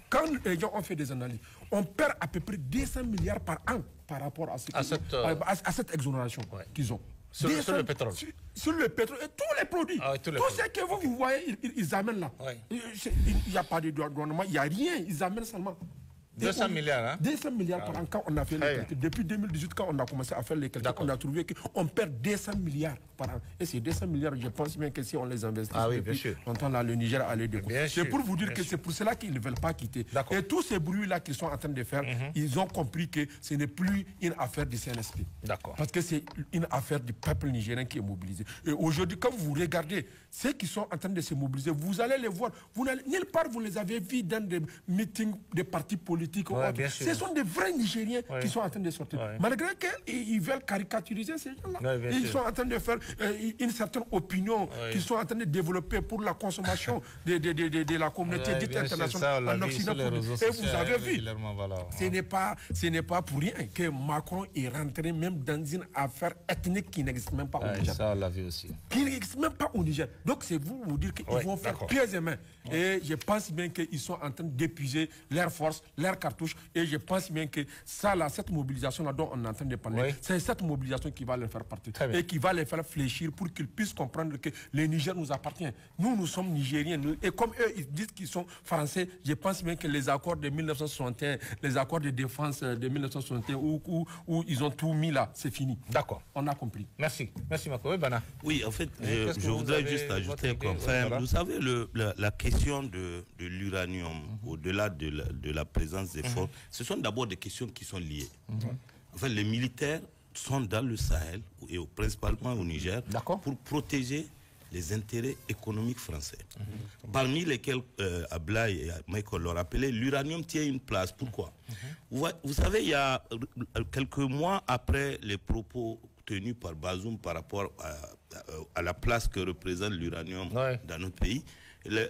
Quand les gens ont fait des analyses, on perd à peu près 200 milliards par an par rapport à cette exonération qu'ils ont. Sur le pétrole. Sur le pétrole et tous les produits. Tout ce que vous voyez, ils amènent là. Il n'y a pas de douanement, il n'y a rien. Ils amènent seulement. 200 milliards, hein? 200 milliards par an quand on a fait les calculs. Depuis 2018, quand on a commencé à faire les calculs, on a trouvé qu'on perd 200 milliards par an. Et ces 200 milliards, je pense bien que si on les investit, longtemps là, le Niger allait découvrir. C'est pour vous dire que c'est pour cela qu'ils ne veulent pas quitter. Et tous ces bruits-là qu'ils sont en train de faire, ils ont compris que ce n'est plus une affaire du CNSP. Parce que c'est une affaire du peuple nigérien qui est mobilisé. Et aujourd'hui, quand vous regardez ceux qui sont en train de se mobiliser, vous allez les voir. Nulle part, vous les avez vus dans des meetings des partis politiques. Ce sont des vrais Nigériens qui sont en train de sortir. Malgré qu'ils veulent caricaturiser ces gens-là. Ils sont en train de faire une certaine opinion qu'ils sont en train de développer pour la consommation de la communauté dite internationale en Occident. Et vous avez vu, ce n'est pas pour rien que Macron est rentré même dans une affaire ethnique qui n'existe même pas au Niger. Ça, on l'a vu aussi. Qui n'existe même pas au Niger. Donc c'est vous dire qu'ils vont faire pieds et mains. Et je pense bien qu'ils sont en train d'épuiser leurs forces, leurs cartouches. Et je pense bien que ça, là, cette mobilisation-là dont on est en train de parler, c'est cette mobilisation qui va les faire partir. Et qui va les faire fléchir pour qu'ils puissent comprendre que le Niger nous appartient. Nous sommes Nigériens. Et comme eux, ils disent qu'ils sont Français, je pense bien que les accords de 1961, les accords de défense de 1961, où ils ont tout mis là, c'est fini. D'accord. On a compris. Merci. Merci, Marco. Oui, Bana. Oui, en fait, je voudrais juste ajouter vous savez, la question de l'uranium, au-delà de la présence des forces, ce sont d'abord des questions qui sont liées. En fait, les militaires sont dans le Sahel, et principalement au Niger, pour protéger les intérêts économiques français. Parmi lesquels, Ablaye et Michael l'ont rappelé, l'uranium tient une place. Pourquoi? Vous savez, il y a quelques mois après les propos tenus par Bazoum par rapport à la place que représente l'uranium dans notre pays,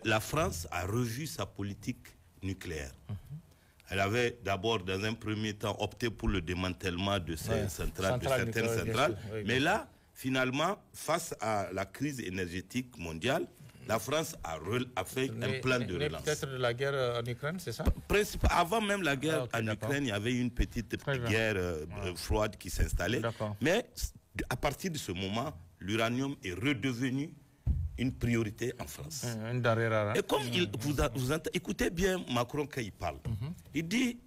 la France a revu sa politique nucléaire. Elle avait d'abord, dans un premier temps, opté pour le démantèlement de ces centrales, de certaines centrales. Mais là, finalement, face à la crise énergétique mondiale, la France a fait un plan de relance. Peut-être de la guerre en Ukraine, c'est ça? Avant même la guerre en Ukraine, il y avait une petite guerre froide qui s'installait. Mais à partir de ce moment, l'uranium est redevenu une priorité en France. Et comme écoutez bien Macron quand il parle, il dit,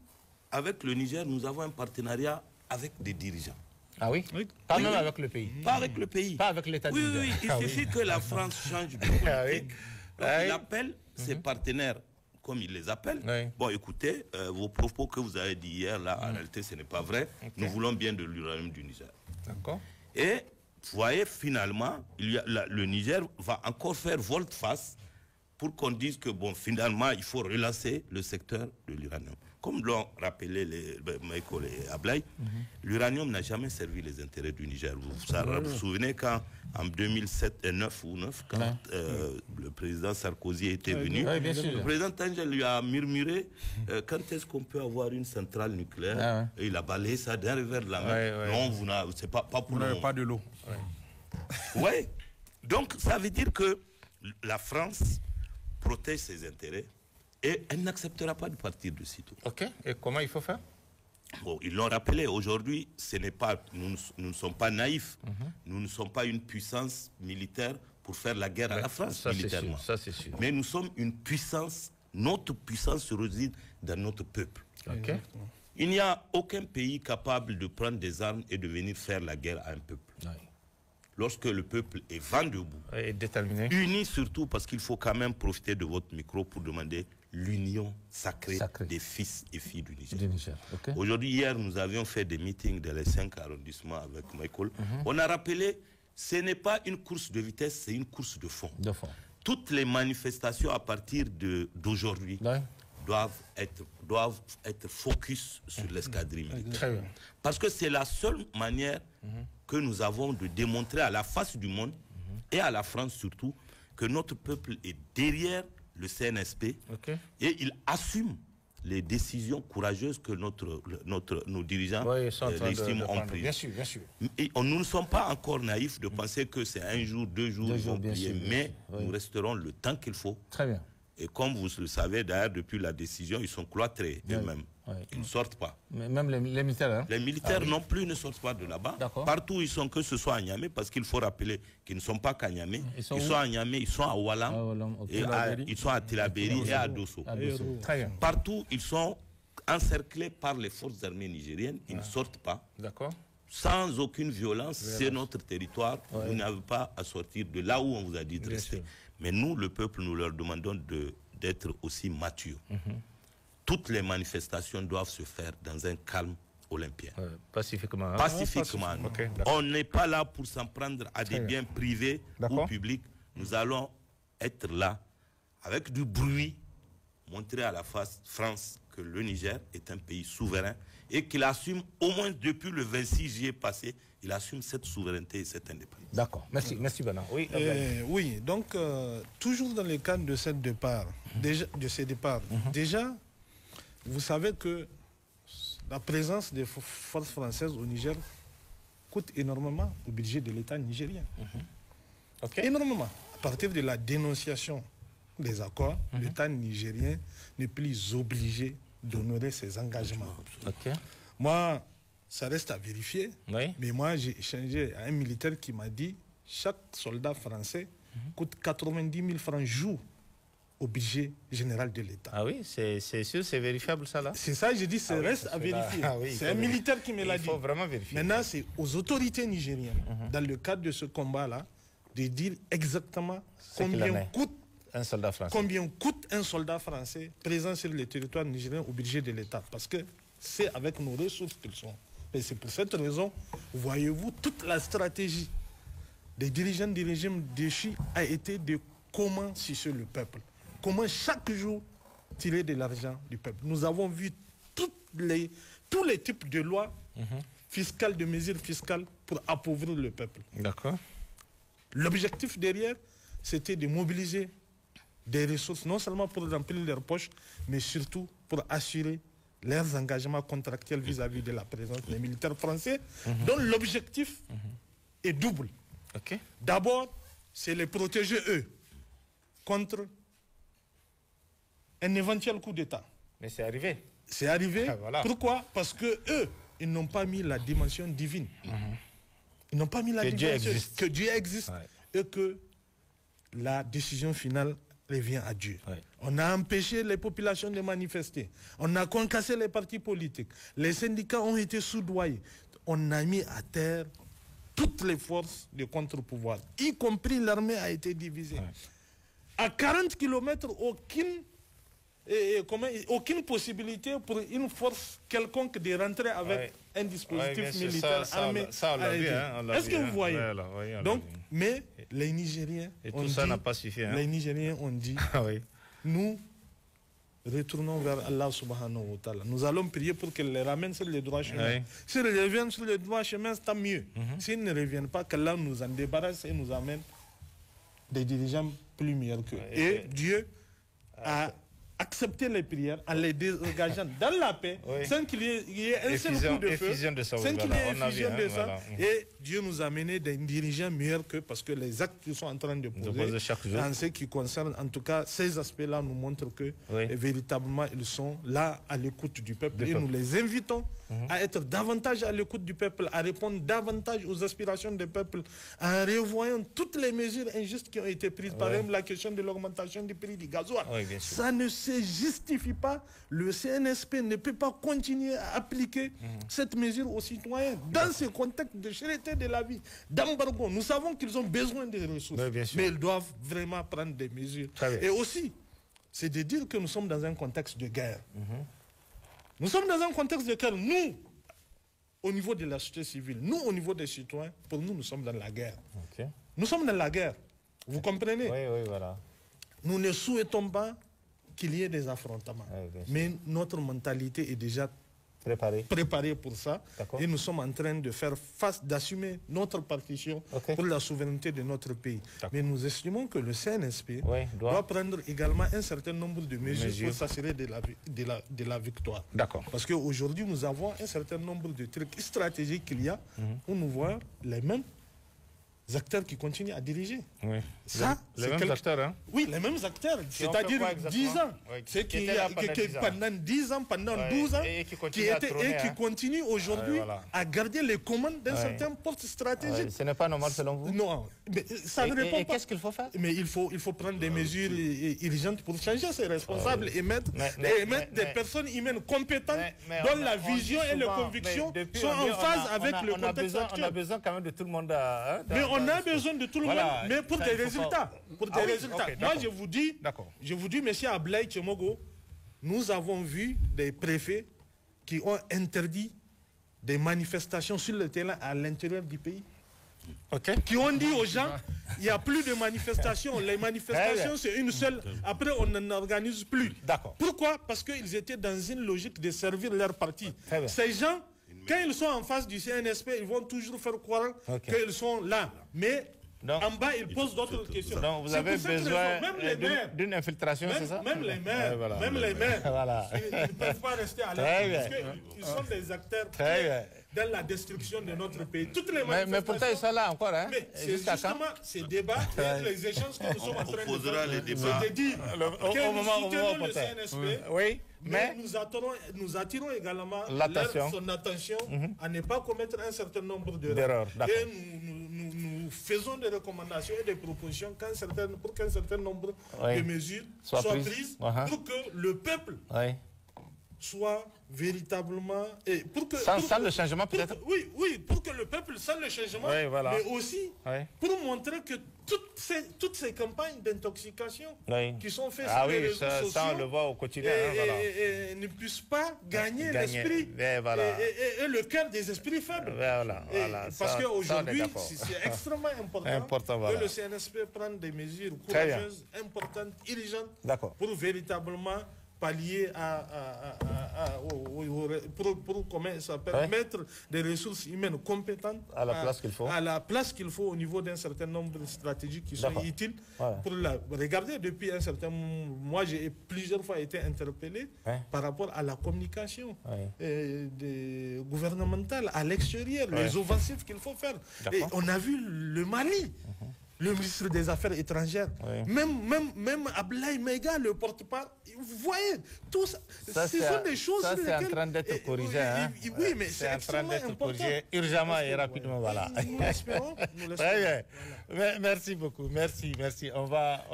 avec le Niger, nous avons un partenariat avec des dirigeants. Ah oui? Pas même avec le pays. Pas avec le pays. Pas avec l'État du Niger. Oui, il suffit que la France change de politique. Donc, il appelle ses partenaires comme il les appelle. Bon, écoutez, vos propos que vous avez dit hier, là, en réalité, ce n'est pas vrai. Nous voulons bien de l'uranium du Niger. D'accord. Et vous voyez, finalement, le Niger va encore faire volte-face pour qu'on dise que, bon, finalement, il faut relancer le secteur de l'uranium. Comme l'ont rappelé Michael et Ablaye, l'uranium n'a jamais servi les intérêts du Niger. Vous vous souvenez quand, en 2007, 9 ou 9, quand le président Sarkozy était venu, le président Tanger lui a murmuré quand est-ce qu'on peut avoir une centrale nucléaire, et il a balayé ça d'un revers de la main. Non, c'est pas pour vous n'avez pas de l'eau. Oui. Donc, ça veut dire que la France protège ses intérêts et elle n'acceptera pas de partir de sitôt. Ok. Et comment il faut faire? Bon, ils l'ont rappelé. Aujourd'hui, nous ne sommes pas naïfs. Nous ne sommes pas une puissance militaire pour faire la guerre à la France militairement. Ça, c'est sûr. Mais nous sommes une puissance. Notre puissance réside dans notre peuple. Ok. Il n'y a aucun pays capable de prendre des armes et de venir faire la guerre à un peuple. Oui. Lorsque le peuple est vent debout, et déterminé, uni surtout, parce qu'il faut quand même profiter de votre micro pour demander l'union sacrée des fils et filles du Niger. Okay. Aujourd'hui, hier, nous avions fait des meetings dans les 5 arrondissements avec Michael. On a rappelé, ce n'est pas une course de vitesse, c'est une course de fond. Toutes les manifestations à partir d'aujourd'hui doivent être focus sur l'escadrille militaire. Parce que c'est la seule manière que nous avons de démontrer à la face du monde et à la France surtout que notre peuple est derrière le CNSP et il assume les décisions courageuses que nos dirigeants ont prises. Bien sûr, bien sûr. Et nous ne sommes pas encore naïfs de penser que c'est un jour, 2 jours, ils vont plier, mais nous resterons le temps qu'il faut. Très bien. Et comme vous le savez, d'ailleurs, depuis la décision, ils sont cloîtrés eux-mêmes. Ils ne sortent pas. Mais même les militaires, hein? Les militaires non plus ne sortent pas de là-bas. Partout ils sont, que ce soit à Niamey, parce qu'il faut rappeler qu'ils ne sont pas qu'à Niamey. Ils sont à Niamey, ils sont à Oualam, ils sont à Tilaberi et à Dosso. Partout, ils sont encerclés par les forces armées nigériennes. Ils ne sortent pas. Sans aucune violence, c'est notre territoire. Vous n'avez pas à sortir de là où on vous a dit de rester. Mais nous, le peuple, nous leur demandons d'être aussi matures. Toutes les manifestations doivent se faire dans un calme olympien. Pacifiquement. Pacifiquement. On n'est pas là pour s'en prendre à des biens privés ou publics. Nous allons être là avec du bruit, montrer à la France que le Niger est un pays souverain et qu'il assume, au moins depuis le 26 juillet passé, il assume cette souveraineté et cette indépendance. D'accord. Merci, merci Bernard. Oui, oui, donc toujours dans le cadre de ces départs, déjà, vous savez que la présence des forces françaises au Niger coûte énormément au budget de l'État nigérien. Énormément. À partir de la dénonciation des accords, l'État nigérien n'est plus obligé d'honorer ses engagements. Moi, ça reste à vérifier, mais moi j'ai échangé à un militaire qui m'a dit chaque soldat français coûte 90 000 francs jour au budget général de l'État. Ah oui, c'est sûr, c'est vérifiable ça là? C'est ça, je dis, ça reste à vérifier. C'est un militaire qui me l'a dit. Il faut vraiment vérifier. Maintenant, c'est aux autorités nigériennes, dans le cadre de ce combat-là, de dire exactement combien coûte un soldat français. Combien coûte un soldat français présent sur le territoire nigérien au budget de l'État? Parce que c'est avec nos ressources qu'ils sont. Et c'est pour cette raison, voyez-vous, toute la stratégie des dirigeants du régime déchu a été de comment sucer le peuple. Comment chaque jour tirer de l'argent du peuple. Nous avons vu tous les types de lois fiscales, de mesures fiscales pour appauvrir le peuple. D'accord. L'objectif derrière, c'était de mobiliser des ressources, non seulement pour remplir leurs poches, mais surtout pour assurer leurs engagements contractuels vis-à-vis de la présence des militaires français, dont l'objectif est double. D'abord, c'est les protéger eux contre un éventuel coup d'État. Mais c'est arrivé. C'est arrivé. Voilà. Pourquoi? Parce que eux, ils n'ont pas mis la dimension divine. Ils n'ont pas mis la dimension que Dieu existe et que la décision finale revient à Dieu. On a empêché les populations de manifester. On a concassé les partis politiques. Les syndicats ont été soudoyés. On a mis à terre toutes les forces de contre-pouvoir, y compris l'armée a été divisée. À 40 km, aucune possibilité pour une force quelconque de rentrer avec un dispositif militaire armé. Est-ce que vous voyez? Donc, mais les Nigériens les Nigériens ont dit, nous retournons vers Allah subhanahu wa ta'ala. Nous allons prier pour qu'elle les ramène sur le droit chemin. S'ils reviennent sur le droit chemin, c'est tant mieux. S'ils ne reviennent pas, qu'Allah nous en débarrasse et nous amène des dirigeants plus meilleurs qu'eux. Et Dieu a accepté les prières en les désengageant dans la paix, sans qu'il y ait un seul coup de feu, sans qu'il y ait effusion de sang. Et Dieu nous a mené des dirigeants meilleurs qu'eux, parce que les actes qu'ils sont en train de poser, en ce qui concerne, en tout cas, ces aspects-là nous montrent que véritablement, ils sont là à l'écoute du peuple. Et nous les invitons à être davantage à l'écoute du peuple, à répondre davantage aux aspirations du peuple, en revoyant toutes les mesures injustes qui ont été prises, par exemple la question de l'augmentation du prix du gasoil. Ça ne se justifie pas. Le CNSP ne peut pas continuer à appliquer cette mesure aux citoyens dans ce contexte de cherté de la vie, d'embargo. Nous savons qu'ils ont besoin des ressources, mais ils doivent vraiment prendre des mesures. Et aussi, c'est de dire que nous sommes dans un contexte de guerre. Nous sommes dans un contexte de guerre. Nous, au niveau de la société civile, nous, au niveau des citoyens, pour nous, nous sommes dans la guerre. Nous sommes dans la guerre. Vous comprenez? Oui, voilà. Nous ne souhaitons pas qu'il y ait des affrontements. Mais notre mentalité est déjà préparée pour ça. Et nous sommes en train de faire face, d'assumer notre partition pour la souveraineté de notre pays. Mais nous estimons que le CNSP doit prendre également un certain nombre de mesures pour s'assurer de la victoire. Parce qu'aujourd'hui, nous avons un certain nombre de trucs stratégiques qu'il y a où nous voyons les mêmes acteurs qui continuent à diriger. Ça, les mêmes acteurs, hein? Oui, les mêmes acteurs, c'est-à-dire 10 ans. C'est qui pendant 10 ans, pendant 12 ans, qui continuent aujourd'hui à garder les commandes d'un certain poste stratégique. Ce n'est pas normal selon vous? Non, mais ça ne répond pas. Qu'est-ce qu'il faut faire? Mais il faut prendre des mesures urgentes pour changer ces responsables et mettre des personnes humaines compétentes dont la vision et les convictions sont en phase avec le contexte actuel. On a besoin quand même de tout le monde. Mais on a besoin de tout le monde, mais pour des résultats. Moi, je vous dis, M. Ablaye Tchemogo, nous avons vu des préfets qui ont interdit des manifestations sur le terrain à l'intérieur du pays. Qui ont dit aux gens, il n'y a plus de manifestations. Les manifestations, c'est une seule. Après, on n'en organise plus. Pourquoi? Parce qu'ils étaient dans une logique de servir leur parti. Ces gens, quand ils sont en face du CNSP, ils vont toujours faire croire qu'ils sont là. Mais en bas, ils posent d'autres questions. Donc vous avez besoin d'une infiltration, c'est ça? Même les maires, ils ne peuvent pas rester à l'aise. Parce qu'ils sont des acteurs dans la destruction de notre pays. Toutes les mais pourtant, ils sont là encore. Hein? Mais c'est justement ces débats et les échanges que nous sommes en train de faire. C'est-à-dire que nous soutenons le CNSP. Mais nous attirons également son attention à ne pas commettre un certain nombre d'erreurs. Et nous faisons des recommandations et des propositions pour qu'un certain nombre de mesures soient prises pour que le peuple soit véritablement... Et pour que, sans le changement peut-être? Oui, pour que le peuple sans le changement, mais aussi pour montrer que toutes ces campagnes d'intoxication qui sont faites sur les réseaux sociaux, ça on le voit au quotidien, ne puissent pas gagner l'esprit et le cœur des esprits faibles. Parce qu'aujourd'hui, c'est extrêmement important que le CNSP prenne des mesures courageuses, importantes, urgentes, pour véritablement pallier pour mettre des ressources humaines compétentes à la place qu'il faut au niveau d'un certain nombre de stratégies qui sont utiles pour regarder. Depuis un certain mois, j'ai plusieurs fois été interpellé par rapport à la communication gouvernementale à l'extérieur, les offensives qu'il faut faire. Et on a vu le Mali. Le ministre des Affaires étrangères, même Ablaye Mega, le porte-parole, vous voyez, tout ça, ce sont des choses sur lesquelles... C'est en train d'être corrigé. Oui, mais c'est extrêmement important. Urgemment et rapidement, voilà. Nous l'espérons. Très bien. Merci beaucoup. Merci. On va...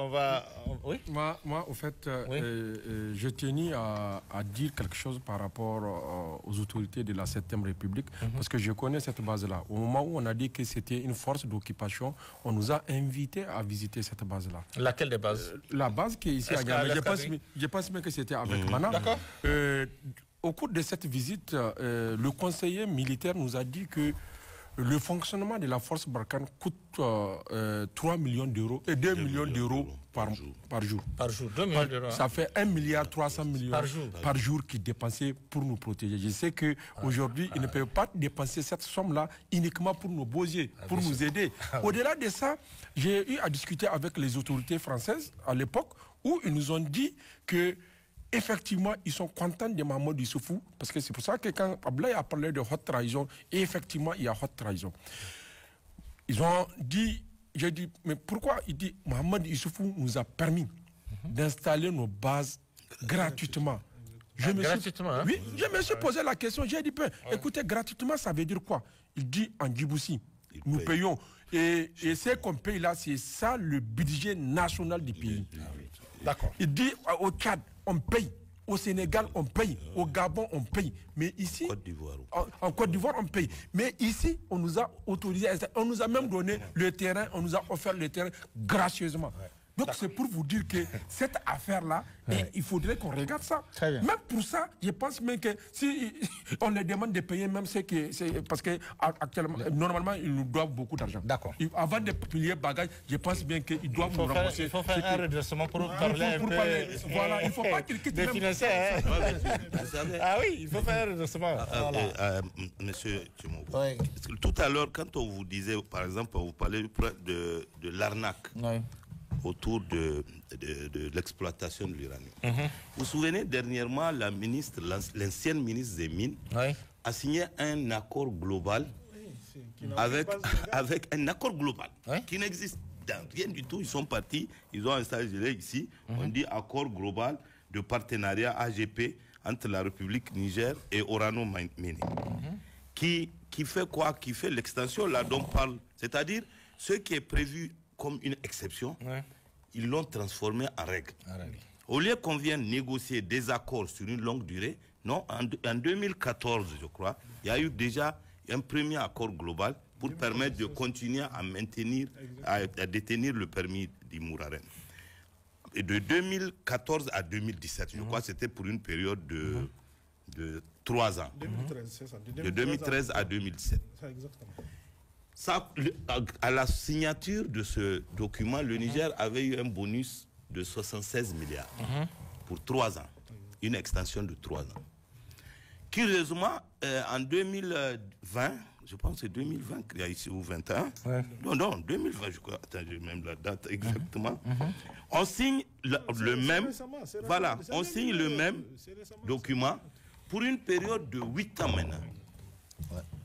Oui. Moi, au fait, je tenais à dire quelque chose par rapport aux autorités de la 7e République, parce que je connais cette base-là. Au moment où on a dit que c'était une force d'occupation, on nous a invité à visiter cette base-là. Laquelle des bases? La base qui est ici à Niamey. Je pense même que c'était avec Mana. D'accord. Au cours de cette visite, le conseiller militaire nous a dit que le fonctionnement de la force Barkhane coûte 3 millions d'euros et 2 millions d'euros par jour. Par jour, 2 millions d'euros. Ça fait 1,3 milliard par jour qu'ils dépensaient pour nous protéger. Je sais qu'aujourd'hui, ils ne peuvent pas dépenser cette somme-là uniquement pour nos beaux yeux, pour nous aider. Au-delà de ça, j'ai eu à discuter avec les autorités françaises à l'époque où ils nous ont dit que effectivement, ils sont contents de Mohamed Issoufou, parce que c'est pour ça que quand Ablaye a parlé de haute trahison, et effectivement, il y a haute trahison. Ils ont dit, j'ai dit, mais pourquoi? Il dit, Mohamed Issoufou nous a permis d'installer nos bases gratuitement. Gratuitement, oui, je me suis posé la question, j'ai dit, écoutez, gratuitement, ça veut dire quoi? Il dit en Djibouti, nous payons. Et ce qu'on paye là, c'est ça le budget national du pays. D'accord. Il dit au Tchad, on paye. Au Sénégal, on paye. Au Gabon, on paye. Mais ici, en Côte d'Ivoire, on paye. Mais ici, on nous a autorisé, on nous a même donné le terrain, on nous a offert le terrain gracieusement. Donc c'est pour vous dire que cette affaire-là, il faudrait qu'on regarde ça. Même pour ça, je pense même que si on les demande de payer même ce que c'est parce que actuellement, normalement, ils nous doivent beaucoup d'argent. D'accord. Avant de payer bagage, je pense bien qu'ils doivent nous rembourser. Il faut faire un redressement pour parler un peu. Voilà, il ne faut pas qu'ils quittent les financiers. Ah oui, il faut faire un redressement. Monsieur Tchimou, tout à l'heure, quand on vous disait, par exemple, vous parlez de l'arnaque. Autour de l'exploitation de l'uranium. Vous vous souvenez, dernièrement, l'ancienne ministre des Mines a signé un accord global avec un accord global qui n'existe rien du tout. Ils sont partis, ils ont installé ici, on dit accord global de partenariat AGP entre la République Niger et Orano Mining. Qui fait quoi? Qui fait l'extension là dont on parle. C'est-à-dire, ce qui est prévu comme une exception, ils l'ont transformé en règle. Au lieu qu'on vienne négocier des accords sur une longue durée, non, en 2014, je crois, il y a eu déjà un premier accord global pour permettre de continuer à maintenir, à détenir le permis d'Imouraren. Et de 2014 à 2017, je crois que c'était pour une période de 3 ans. 2013, de 2013 à 2017. Exactement. Ça, à la signature de ce document, le Niger avait eu un bonus de 76 milliards pour 3 ans. Une extension de 3 ans. Curieusement, en 2020, je pense que c'est 2020 qu'il y a ici, ou 21. Non, 2020, je crois. Attends, j'ai même la date exactement. On signe le même, voilà, on signe le même document pour une période de 8 ans maintenant.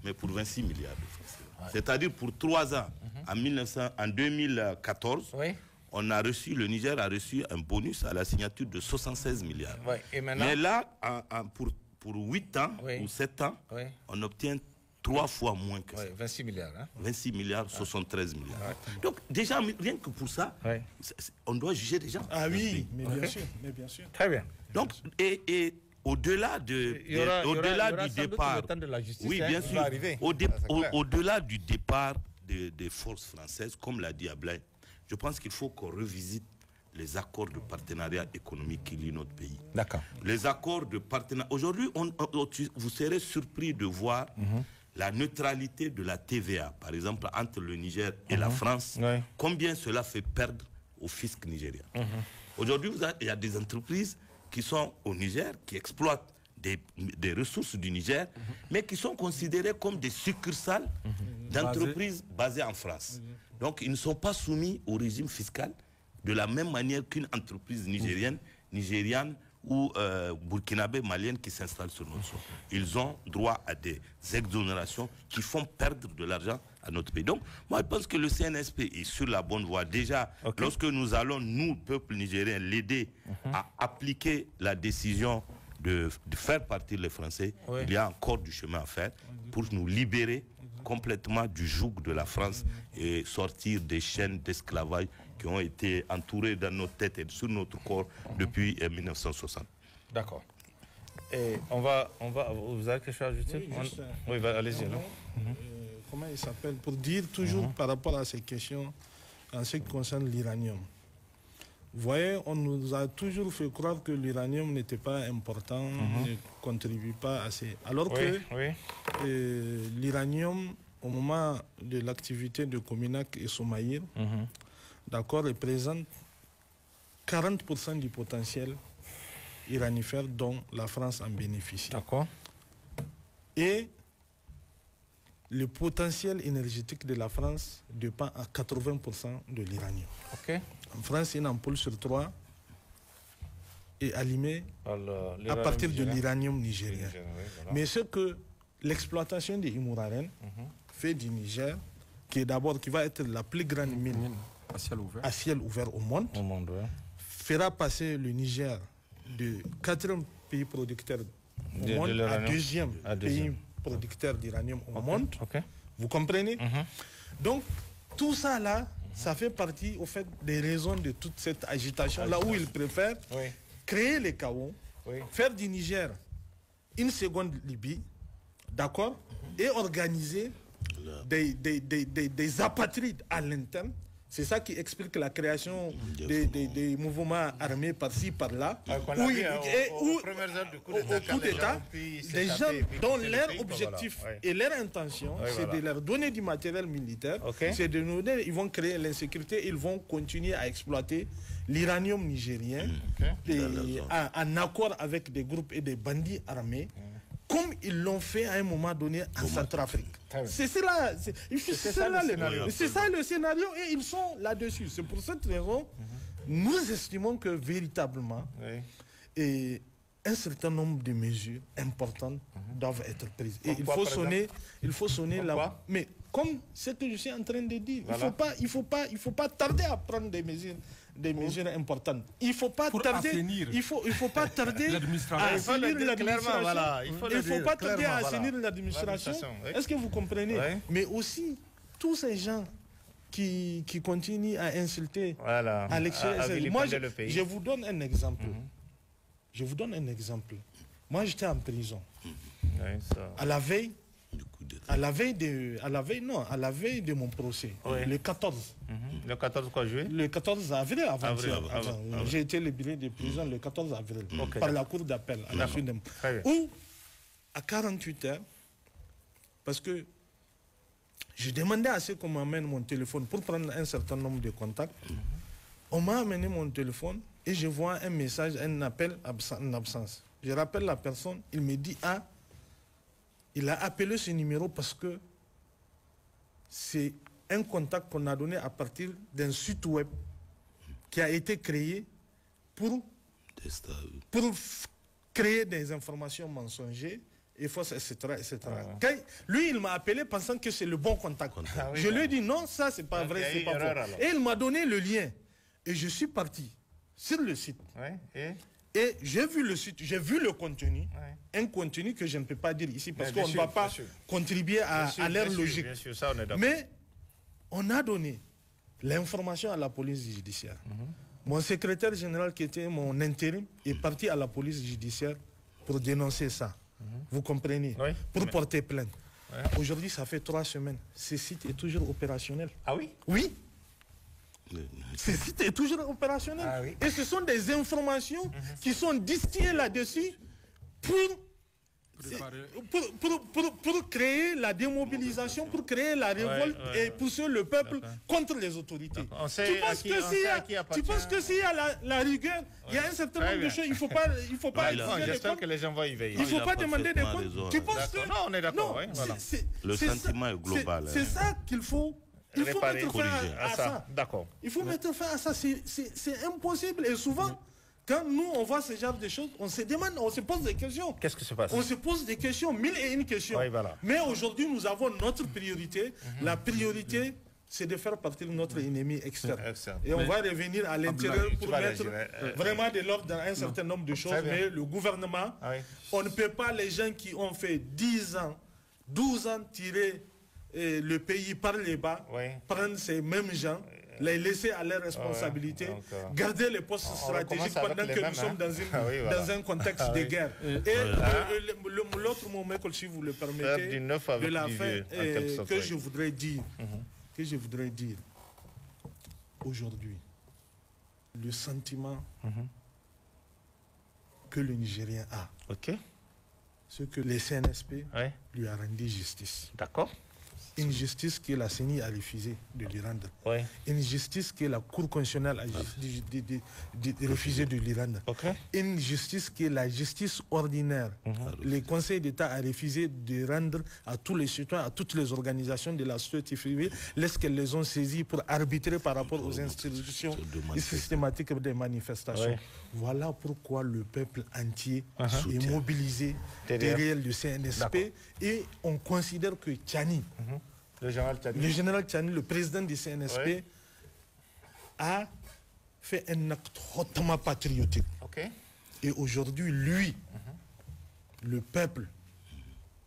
Mais pour 26 milliards de francs. C'est-à-dire pour 3 ans, en 2014, le Niger a reçu un bonus à la signature de 76 milliards. Et mais là, pour 8 ans ou 7 ans, on obtient 3 fois moins que ça. 26 milliards. 26 milliards, 73 milliards. Donc déjà, rien que pour ça, on doit juger des gens. Ah oui, mais bien sûr. Très bien. Donc, et au-delà du départ, oui, bien sûr, au-delà du départ des forces françaises, comme l'a dit Ablaye, je pense qu'il faut qu'on revisite les accords de partenariat économique qui lient notre pays. D'accord. Les accords de partenariat. Aujourd'hui, vous serez surpris de voir la neutralité de la TVA, par exemple, entre le Niger et la France, combien cela fait perdre au fisc nigérien. Aujourd'hui, il y a des entreprises qui sont au Niger, qui exploitent des ressources du Niger, mais qui sont considérées comme des succursales d'entreprises basées en France. Donc, ils ne sont pas soumis au régime fiscal de la même manière qu'une entreprise nigériane ou burkinabé, malienne qui s'installe sur notre sol. Ils ont droit à des exonérations qui font perdre de l'argent à notre pays. Donc, moi, je pense que le CNSP est sur la bonne voie. Déjà, lorsque nous allons, nous, peuple nigérien, l'aider à appliquer la décision de faire partir les Français, il y a encore du chemin à faire pour nous libérer complètement du joug de la France et sortir des chaînes d'esclavage qui ont été entourées dans nos têtes et sur notre corps depuis 1960. D'accord. Et vous avez quelque chose à ajouter? Oui, allez-y. Comment il s'appelle? Pour dire toujours par rapport à ces questions en ce qui concerne l'uranium. Vous voyez, on nous a toujours fait croire que l'uranium n'était pas important, ne contribue pas assez. Alors que l'uranium, au moment de l'activité de Cominac et Somaïr, d'accord, représente 40% du potentiel uranifère dont la France en bénéficie. D'accord. Et le potentiel énergétique de la France dépend à 80% de l'uranium. En France, une ampoule sur 3 est allumée à partir de l'uranium nigérien. Mais ce que l'exploitation de Imouraren fait du Niger, qui va être la plus grande mine à ciel ouvert au monde, fera passer le Niger de 4e pays producteur au monde, à deuxième pays producteur d'uranium au monde. Vous comprenez? Donc, tout ça là, ça fait partie au fait des raisons de toute cette agitation, là où ils préfèrent créer les chaos, faire du Niger une seconde Libye, d'accord, et organiser des apatrides à l'interne. C'est ça qui explique la création des mouvements armés par-ci, par-là, où coup d'État, des gens dont leur objectif et leur intention, c'est de leur donner du matériel militaire, c'est de nous donner, ils vont créer l'insécurité, ils vont continuer à exploiter l'uranium nigérien en accord avec des groupes et des bandits armés, comme ils l'ont fait à un moment donné en Centrafrique. C'est ça le scénario et ils sont là-dessus. C'est pour cette raison, nous estimons que véritablement, un certain nombre de mesures importantes doivent être prises. Et il faut sonner là. Mais comme ce que je suis en train de dire, il faut pas tarder à prendre des mesures importantes. Il ne faut pas tarder. Il faut pas tarder à assainir l'administration. Il ne faut pas tarder à assainir l'administration. Est-ce que vous comprenez? Mais aussi tous ces gens qui continuent à insulter à l'extérieur. Moi, je vous donne un exemple. Je vous donne un exemple. Moi, j'étais en prison. À la veille de mon procès, le 14. Le 14 quoi, juillet? Le 14 avril, j'ai été libéré de prison le 14 avril par la cour d'appel à la fin de... Où, à 48 heures, parce que je demandais à ceux qu'on m'amène mon téléphone pour prendre un certain nombre de contacts, on m'a amené mon téléphone et je vois un message, un appel en absence. Je rappelle la personne, il me dit il a appelé ce numéro parce que c'est un contact qu'on a donné à partir d'un site web qui a été créé pour créer des informations mensongères et fausses, etc. Lui, il m'a appelé pensant que c'est le bon contact. Je lui ai dit non, ça c'est pas vrai, c'est pas vrai. Et il m'a donné le lien. Et je suis parti sur le site. Et j'ai vu le site, j'ai vu le contenu, un contenu que je ne peux pas dire ici parce qu'on ne va pas contribuer à leur logique. Mais on a donné l'information à la police judiciaire. Mon secrétaire général, qui était mon intérim, est parti à la police judiciaire pour dénoncer ça. Vous comprenez? Pour porter plainte. Aujourd'hui, ça fait 3 semaines. Ce site est toujours opérationnel. Ah oui? Oui. Ce site est toujours opérationnel. Et ce sont des informations qui sont distillées là-dessus pour créer la démobilisation, pour créer la révolte et pousser le peuple contre les autorités. Tu penses que s'il y a la rigueur, il y a un certain nombre de choses, il ne faut pas j'espère que les gens vont y veiller. Il ne faut pas demander des comptes. Tu penses que... Non, on est d'accord. Le sentiment est global. C'est ça qu'il faut... Il faut mettre fin à ça. D'accord. Il faut mettre fin à ça. C'est impossible. Et souvent, quand nous, on voit ce genre de choses, on se demande, on se pose des questions. Qu'est-ce qui se passe? On se pose des questions, 1001 questions. Mais aujourd'hui, nous avons notre priorité. La priorité, c'est de faire partir notre ennemi externe. Et on va revenir à l'intérieur pour mettre vraiment de l'ordre dans un certain nombre de choses. Mais le gouvernement, on ne peut pas, les gens qui ont fait 10 ans, 12 ans tirer le pays par les bas, prendre ces mêmes gens, les laisser à leur responsabilité, garder les postes stratégiques pendant que nous sommes dans un contexte de guerre. Et l'autre moment, si vous le permettez, de la fin, que je voudrais dire, aujourd'hui, le sentiment que le Nigérien a, c'est que le CNSP lui a rendu justice. D'accord. Une justice que la CENI a refusé de lui rendre. Une justice que la Cour constitutionnelle a refusé de lui rendre. Une justice que la justice ordinaire, le Conseil d'État a refusé de rendre à tous les citoyens, à toutes les organisations de la société civile, lorsqu'elles les ont saisies pour arbitrer par rapport aux institutions systématiques des manifestations. Voilà pourquoi le peuple entier est mobilisé derrière le CNSP et on considère que Tchani, le général Tchani, le président du CNSP, a fait un acte hautement patriotique. Et aujourd'hui, lui, le peuple,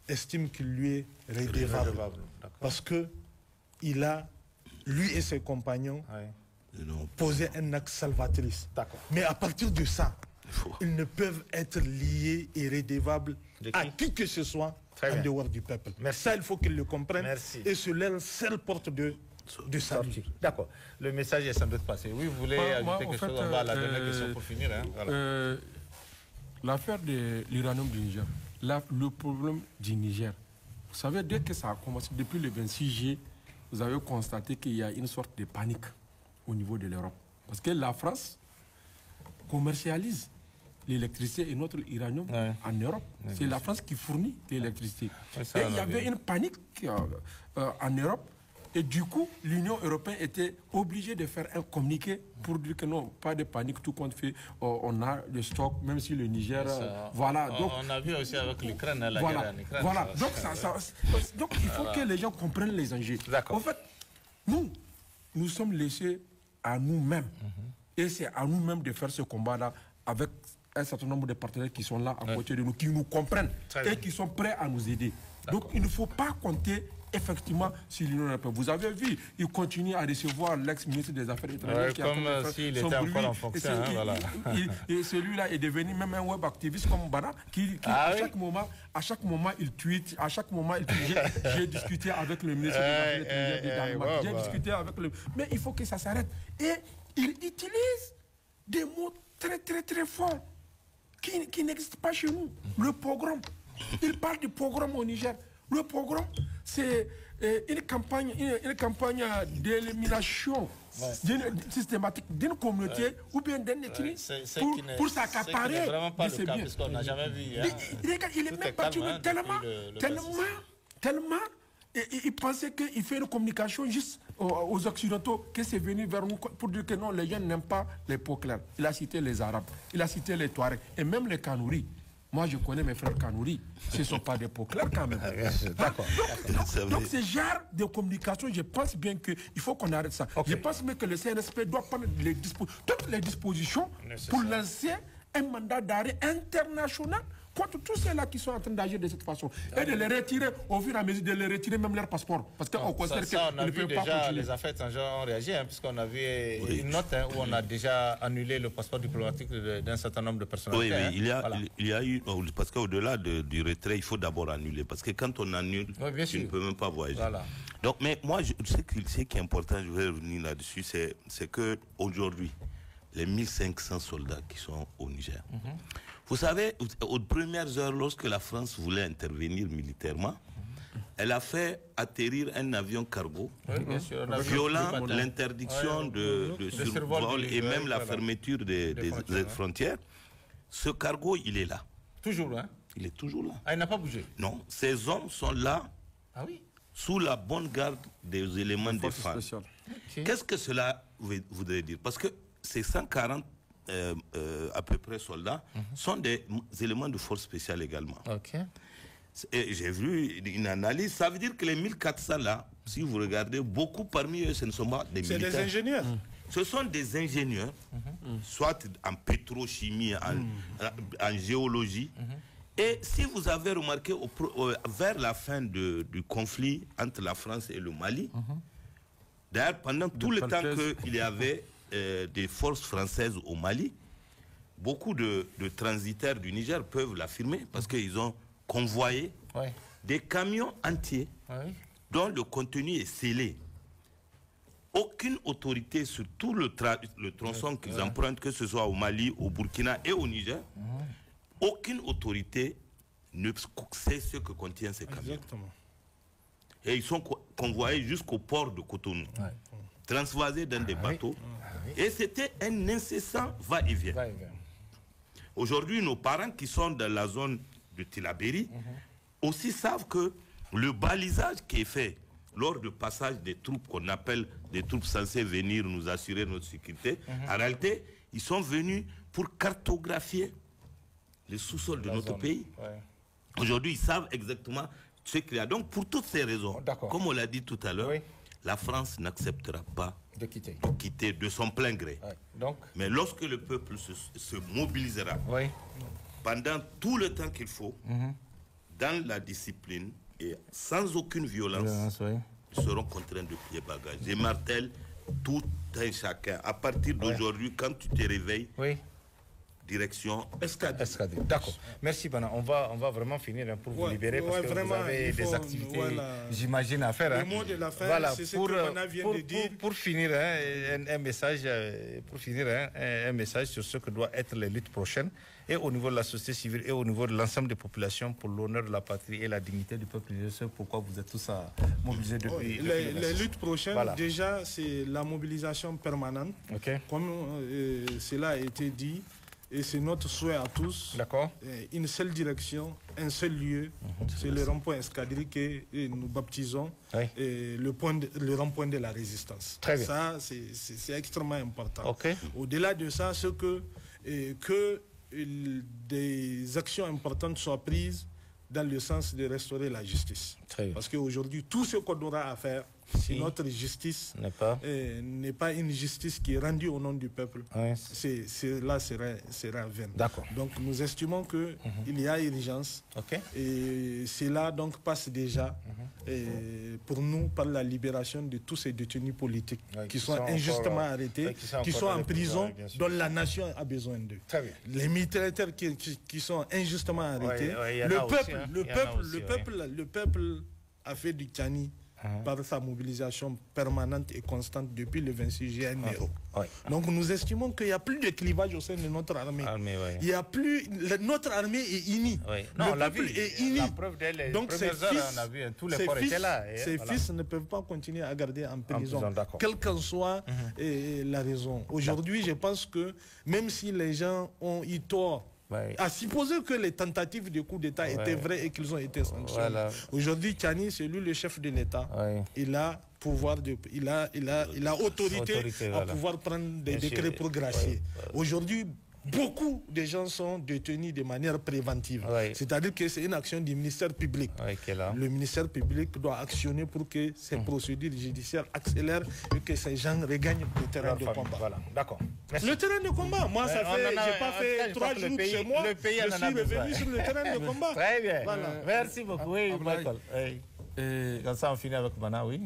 estime qu'il lui est redevable. Parce que il a, lui et ses compagnons, posé un acte salvatrice. Mais à partir de ça, ils ne peuvent être liés et redevables à qui que ce soit en dehors du peuple. Ça, il faut qu'ils le comprennent. Et c'est leur seule porte de sortie. D'accord. Le message est sans doute passé. Oui, vous voulez ajouter quelque chose? On va à la dernière question pour finir. Hein. Voilà. L'affaire de l'uranium du Niger, le problème du Niger, vous savez, dès que ça a commencé, depuis le 26 juillet, vous avez constaté qu'il y a une sorte de panique au niveau de l'Europe. Parce que la France commercialise l'électricité et notre uranium en Europe. C'est la France qui fournit l'électricité. Et il y avait une panique en Europe. Et du coup, l'Union européenne était obligée de faire un communiqué pour dire que non, pas de panique, tout compte fait, on a le stock, même si le Niger... voilà. Donc, on a vu aussi avec l'Ukraine, la guerre en Ukraine. Voilà, donc il faut que les gens comprennent les enjeux. En fait, nous sommes laissés à nous-mêmes. Et c'est à nous-mêmes de faire ce combat-là avec un certain nombre de partenaires qui sont là à côté de nous, qui nous comprennent et qui sont prêts à nous aider. Donc il ne faut pas compter effectivement sur l'Union européenne. Vous avez vu, il continue à recevoir l'ex-ministre des Affaires étrangères. Comme s'il était encore en fonction. Et celui-là est devenu même un web activiste comme Bada, qui à chaque moment, il tweet, à chaque moment, il tweet. J'ai discuté avec le ministre des Affaires étrangères du Danemark, j'ai discuté avec le... Mais il faut que ça s'arrête. Et il utilise des mots très, très, très forts qui n'existent pas chez nous. Le pogrom. Il parle du pogrom au Niger. Le pogrom, c'est une campagne d'élimination systématique d'une communauté ou bien d'un ethnie pour s'accaparer. C'est vraiment pas le cas, parce qu'on n'a jamais vu. Regarde, il est même battu tellement. Il pensait qu'il fait une communication juste aux Occidentaux, que c'est venu vers nous pour dire que non, les gens n'aiment pas les peaux claires. Il a cité les Arabes, il a cité les Touaregs et même les Kanouris. Moi, je connais mes frères Kanouris. Ce ne sont pas des peaux claires quand même. Donc, ce genre de communication, je pense bien qu'il faut qu'on arrête ça. Je pense même que le CNSP doit prendre toutes les dispositions pour lancer un mandat d'arrêt international contre tous ceux-là qui sont en train d'agir de cette façon. Et de les retirer, au fur et à mesure, de les retirer même leur passeport. Parce qu'on considère qu'ils ne peuvent pas continuer. Les affaires étrangères ont réagi, puisqu'on a vu une note où on a déjà annulé le passeport diplomatique d'un certain nombre de personnalités. Oui, il y a eu, parce qu'au-delà du retrait, il faut d'abord annuler. Parce que quand on annule, tu ne peux même pas voyager. Voilà. Donc, mais moi, ce qui est important, je vais revenir là-dessus, c'est qu'aujourd'hui, les 1500 soldats qui sont au Niger, vous savez, aux premières heures, lorsque la France voulait intervenir militairement, elle a fait atterrir un avion cargo, violant l'interdiction de survol et même la fermeture des frontières. Ce cargo, il est là. Toujours, hein? Il est toujours là. Ah, il n'a pas bougé? Non, ces hommes sont là, sous la bonne garde des éléments de défense. Qu'est-ce que cela voudrait dire? Parce que ces 140 à peu près soldats sont des éléments de force spéciale également. Et j'ai vu une analyse, ça veut dire que les 1400 là, si vous regardez, beaucoup parmi eux, ce ne sont pas des militaires. C'est des ingénieurs. Ce sont des ingénieurs, soit en pétrochimie, en géologie. Et si vous avez remarqué, vers la fin du conflit entre la France et le Mali, d'ailleurs, pendant tout le temps qu'il y avait des forces françaises au Mali, beaucoup de transitaires du Niger peuvent l'affirmer parce qu'ils ont convoyé des camions entiers dont le contenu est scellé. Aucune autorité sur tout le tronçon qu'ils empruntent, que ce soit au Mali, au Burkina et au Niger, aucune autorité ne sait ce que contient ces camions. Exactement. Et ils sont convoyés jusqu'au port de Cotonou, transvasés dans des bateaux. Et c'était un incessant va-et-vient. Aujourd'hui, nos parents qui sont dans la zone de Tillabéri aussi savent que le balisage qui est fait lors du passage des troupes qu'on appelle des troupes censées venir nous assurer notre sécurité, en réalité, ils sont venus pour cartographier les sous-sols de notre pays. Aujourd'hui, ils savent exactement ce qu'il y a. Donc, pour toutes ces raisons, comme on l'a dit tout à l'heure, la France n'acceptera pas de quitter de son plein gré. Ouais. Donc, mais lorsque le peuple se mobilisera, pendant tout le temps qu'il faut, dans la discipline et sans aucune violence, ils seront contraints de plier bagage. Je martèle tout un chacun. À partir d'aujourd'hui, quand tu te réveilles, direction Escadrille. D'accord. Merci, Bana. On va vraiment finir pour vous libérer parce que vous avez des activités, j'imagine, à faire. Le mot de la fin, c'est ce que Bana vient de dire. Pour finir, un message, un message sur ce que doivent être les luttes prochaines, et au niveau de la société civile et au niveau de l'ensemble des populations pour l'honneur de la patrie et la dignité du peuple. Je sais pourquoi vous êtes tous mobilisés depuis. Les luttes prochaines, déjà, c'est la mobilisation permanente. Comme cela a été dit. Et c'est notre souhait à tous. D'accord. Une seule direction, un seul lieu. C'est le rond-point Escadrille que nous baptisons le rond-point de la résistance. Très bien. Ça, c'est extrêmement important. Okay. Au-delà de ça, c'est que des actions importantes soient prises dans le sens de restaurer la justice. Parce qu'aujourd'hui, tout ce qu'on aura à faire, si notre justice n'est pas une justice qui est rendue au nom du peuple, cela sera vain. Donc nous estimons qu'il y a urgence et cela donc passe déjà pour nous par la libération de tous ces détenus politiques qui sont injustement arrêtés, qui sont en prison, dont la nation a besoin d'eux. Les militaires qui sont injustement arrêtés, le peuple a fait du Tchani par sa mobilisation permanente et constante depuis le 26 juillet. Donc nous estimons qu'il n'y a plus de clivage au sein de notre armée. Il y a plus, notre armée est unie. Non, le peuple est uni. La preuve des donc ses fils ne peuvent pas continuer à garder en prison, quelle qu'en soit la raison. Aujourd'hui, je pense que même si les gens ont eu tort, à supposer que les tentatives de coup d'État étaient vraies et qu'ils ont été sanctionnés. Aujourd'hui, Tchani, c'est lui le chef de l'État. Il a pouvoir il a autorité à pouvoir prendre des décrets pour gracier. Aujourd'hui, beaucoup de gens sont détenus de manière préventive. C'est-à-dire que c'est une action du ministère public. Le ministère public doit actionner pour que ces procédures judiciaires accélèrent et que ces gens regagnent le terrain de combat. D'accord. Le terrain de combat, moi, ça fait, j'ai pas fait 3 jours chez moi, je suis revenu sur le terrain de combat. Très bien. Merci beaucoup. Oui, Michael. Comme ça, on finit avec Bana, oui.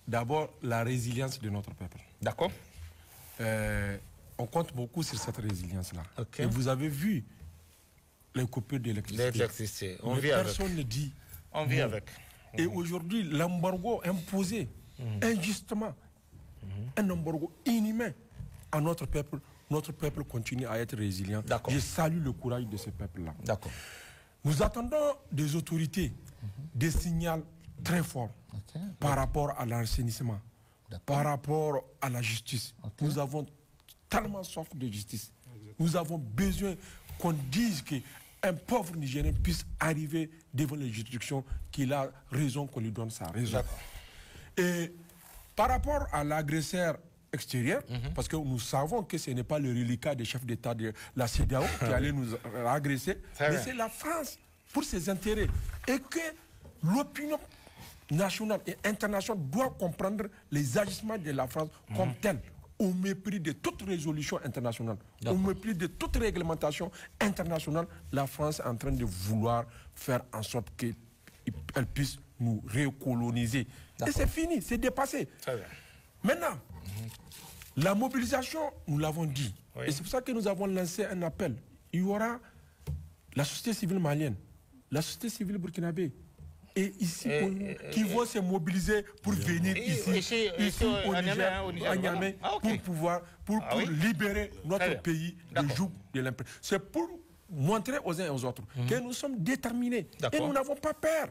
D'abord, la résilience de notre peuple. D'accord. On compte beaucoup sur cette résilience-là. Et vous avez vu les coupures d'électricité. Personne ne dit. On vit avec. Et aujourd'hui, l'embargo imposé injustement, un embargo inhumain à notre peuple continue à être résilient. Je salue le courage de ce peuple-là. Nous attendons des autorités des signaux très forts par rapport à l'assainissement, par rapport à la justice. Nous avons tellement soif de justice. Nous avons besoin qu'on dise qu'un pauvre Nigérien puisse arriver devant les juridictions, qu'il a raison qu'on lui donne sa raison. Et par rapport à l'agresseur extérieur, parce que nous savons que ce n'est pas le reliquat des chefs d'État de la CEDEAO qui allait nous agresser, mais c'est la France pour ses intérêts. Et que l'opinion nationale et internationale doit comprendre les agissements de la France comme tels, au mépris de toute résolution internationale, au mépris de toute réglementation internationale. La France est en train de vouloir faire en sorte qu'elle puisse nous recoloniser. Et c'est fini, c'est dépassé. Maintenant, la mobilisation, nous l'avons dit. Et c'est pour ça que nous avons lancé un appel. Il y aura la société civile malienne, la société civile burkinabé, et ici, qui vont se mobiliser pour venir ici au Niger, à Niamey, pour libérer notre pays du joug de l'impression. C'est pour montrer aux uns et aux autres que nous sommes déterminés et nous n'avons pas peur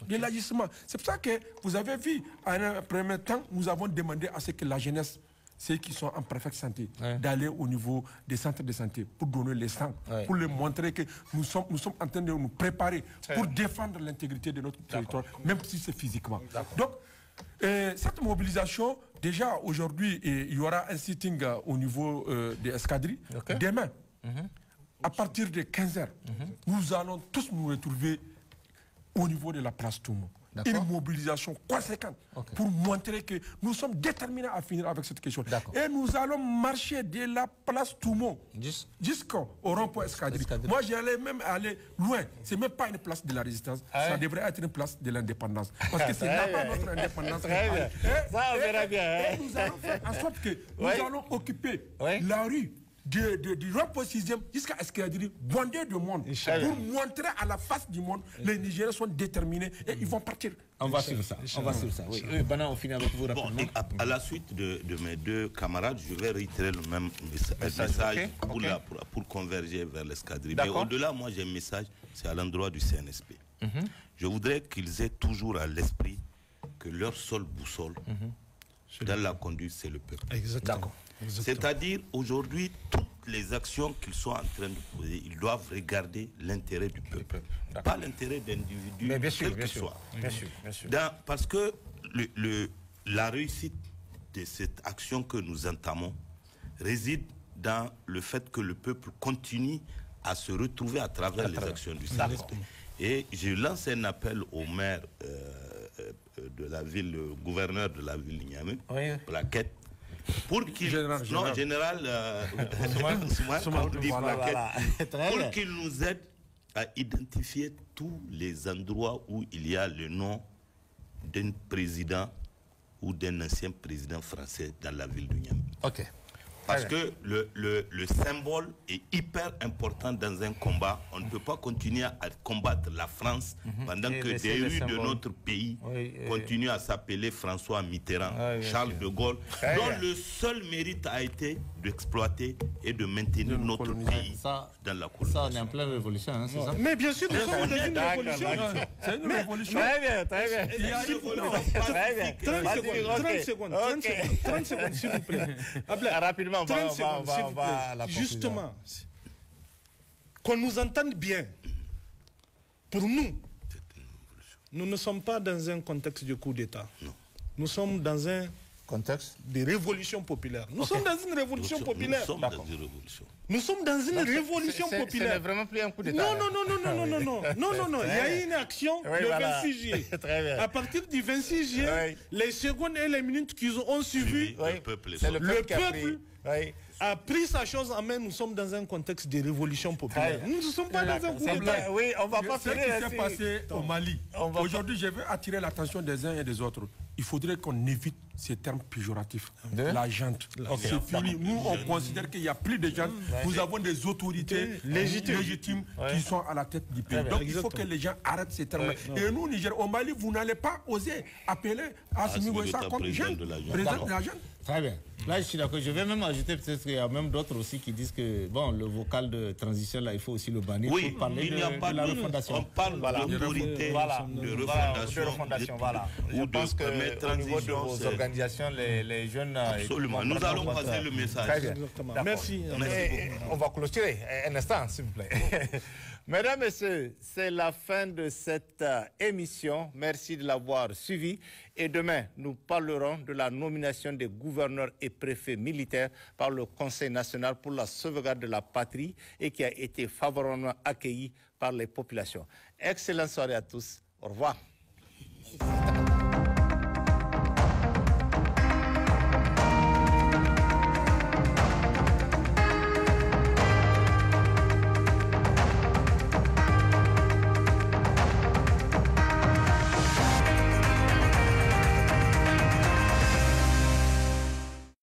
de l'agissement. C'est pour ça que vous avez vu, en un premier temps, nous avons demandé à ce que la jeunesse, ceux qui sont en parfaite santé, d'aller au niveau des centres de santé pour donner les sangs, pour leur montrer que nous sommes en train de nous préparer pour défendre l'intégrité de notre territoire, même si c'est physiquement. Donc, cette mobilisation, déjà aujourd'hui, il y aura un sitting au niveau des escadrilles. Demain, à partir de 15h, nous allons tous nous retrouver au niveau de la place Toumo. une mobilisation conséquente pour montrer que nous sommes déterminés à finir avec cette question. Et nous allons marcher de la place Toumont jusqu'au rond-point Escadrille. Moi, j'allais même aller loin. Ce n'est même pas une place de la résistance. Ça devrait être une place de l'indépendance. Parce que ce n'est pas notre indépendance. Ça, on verra bien. Et nous allons faire en sorte que nous allons occuper la rue du rond-point 6e jusqu'à Escadrille, bondé de monde, pour montrer à la face du monde les Nigériens sont déterminés et ils vont partir. On va suivre ça. Oui. Bana, on finit avec vous rapidement. À la suite de mes deux camarades, je vais réitérer le même message pour converger vers l'Escadrille. Mais au-delà, moi j'ai un message, c'est à l'endroit du CNSP. Je voudrais qu'ils aient toujours à l'esprit que leur seule boussole dans la conduite, c'est le peuple. Exactement. C'est-à-dire, aujourd'hui, toutes les actions qu'ils sont en train de poser, ils doivent regarder l'intérêt du peuple, pas l'intérêt d'individus, quel que soit. Parce que la réussite de cette action que nous entamons réside dans le fait que le peuple continue à se retrouver à travers les actions du Sahel. Et je lance un appel au maire de la ville, le gouverneur de la ville de Niamey, Plaquette, pour qu'il nous aide à identifier tous les endroits où il y a le nom d'un président ou d'un ancien président français dans la ville de Niamey. Parce que le symbole est hyper important dans un combat. On ne peut pas continuer à combattre la France pendant que des rues de notre pays continuent à s'appeler François Mitterrand, Charles de Gaulle, dont le seul mérite a été d'exploiter et de maintenir notre pays dans la colonisation. Ça, on est en pleine révolution, hein, c'est ça? Mais bien sûr, nous sommes dans une révolution. C'est une révolution. Très bien. 30 secondes, s'il vous plaît. Rapidement, 30 secondes, s'il vous plaît. Justement, qu'on nous entende bien. Pour nous, nous ne sommes pas dans un contexte de coup d'État. Nous sommes dans un contexte de révolution populaire. Nous sommes dans une révolution populaire. Nous sommes dans une révolution. Nous sommes dans une révolution populaire. Ce n'est vraiment plus un coup d'État. Non. Il y a eu une action le 26 juillet. Très bien. À partir du 26 juillet, les secondes et les minutes qu'ils ont suivi, le peuple a pris sa chose en main. Nous sommes dans un contexte de révolution populaire. Nous ne sommes pas dans un coup d'État. Oui, on va pas finir ce qui s'est passé au Mali. Aujourd'hui, je veux attirer l'attention des uns et des autres. Il faudrait qu'on évite ces termes péjoratifs. La junte. C'est fini. Nous, on considère qu'il n'y a plus de junte. Nous avons des autorités légitimes qui sont à la tête du pays. Donc, il faut que les gens arrêtent ces termes. Et nous, Niger, au Mali, vous n'allez pas oser appeler Assimi Goïta comme junte, président de la junte. Très bien. Là, je suis d'accord. Je vais même ajouter, peut-être qu'il y a même d'autres aussi qui disent que, bon, le vocal de transition, là, il faut aussi le bannir pour parler de la refondation. On parle d'autorité de refondation. Je pense qu'au niveau de vos organisations, les jeunes... Absolument. Nous allons passer le message. Très bien. Merci. On va clôturer un instant, s'il vous plaît. Mesdames, Messieurs, c'est la fin de cette émission. Merci de l'avoir suivi. Et demain, nous parlerons de la nomination des gouverneurs et préfets militaires par le Conseil national pour la sauvegarde de la patrie et qui a été favorablement accueilli par les populations. Excellente soirée à tous. Au revoir.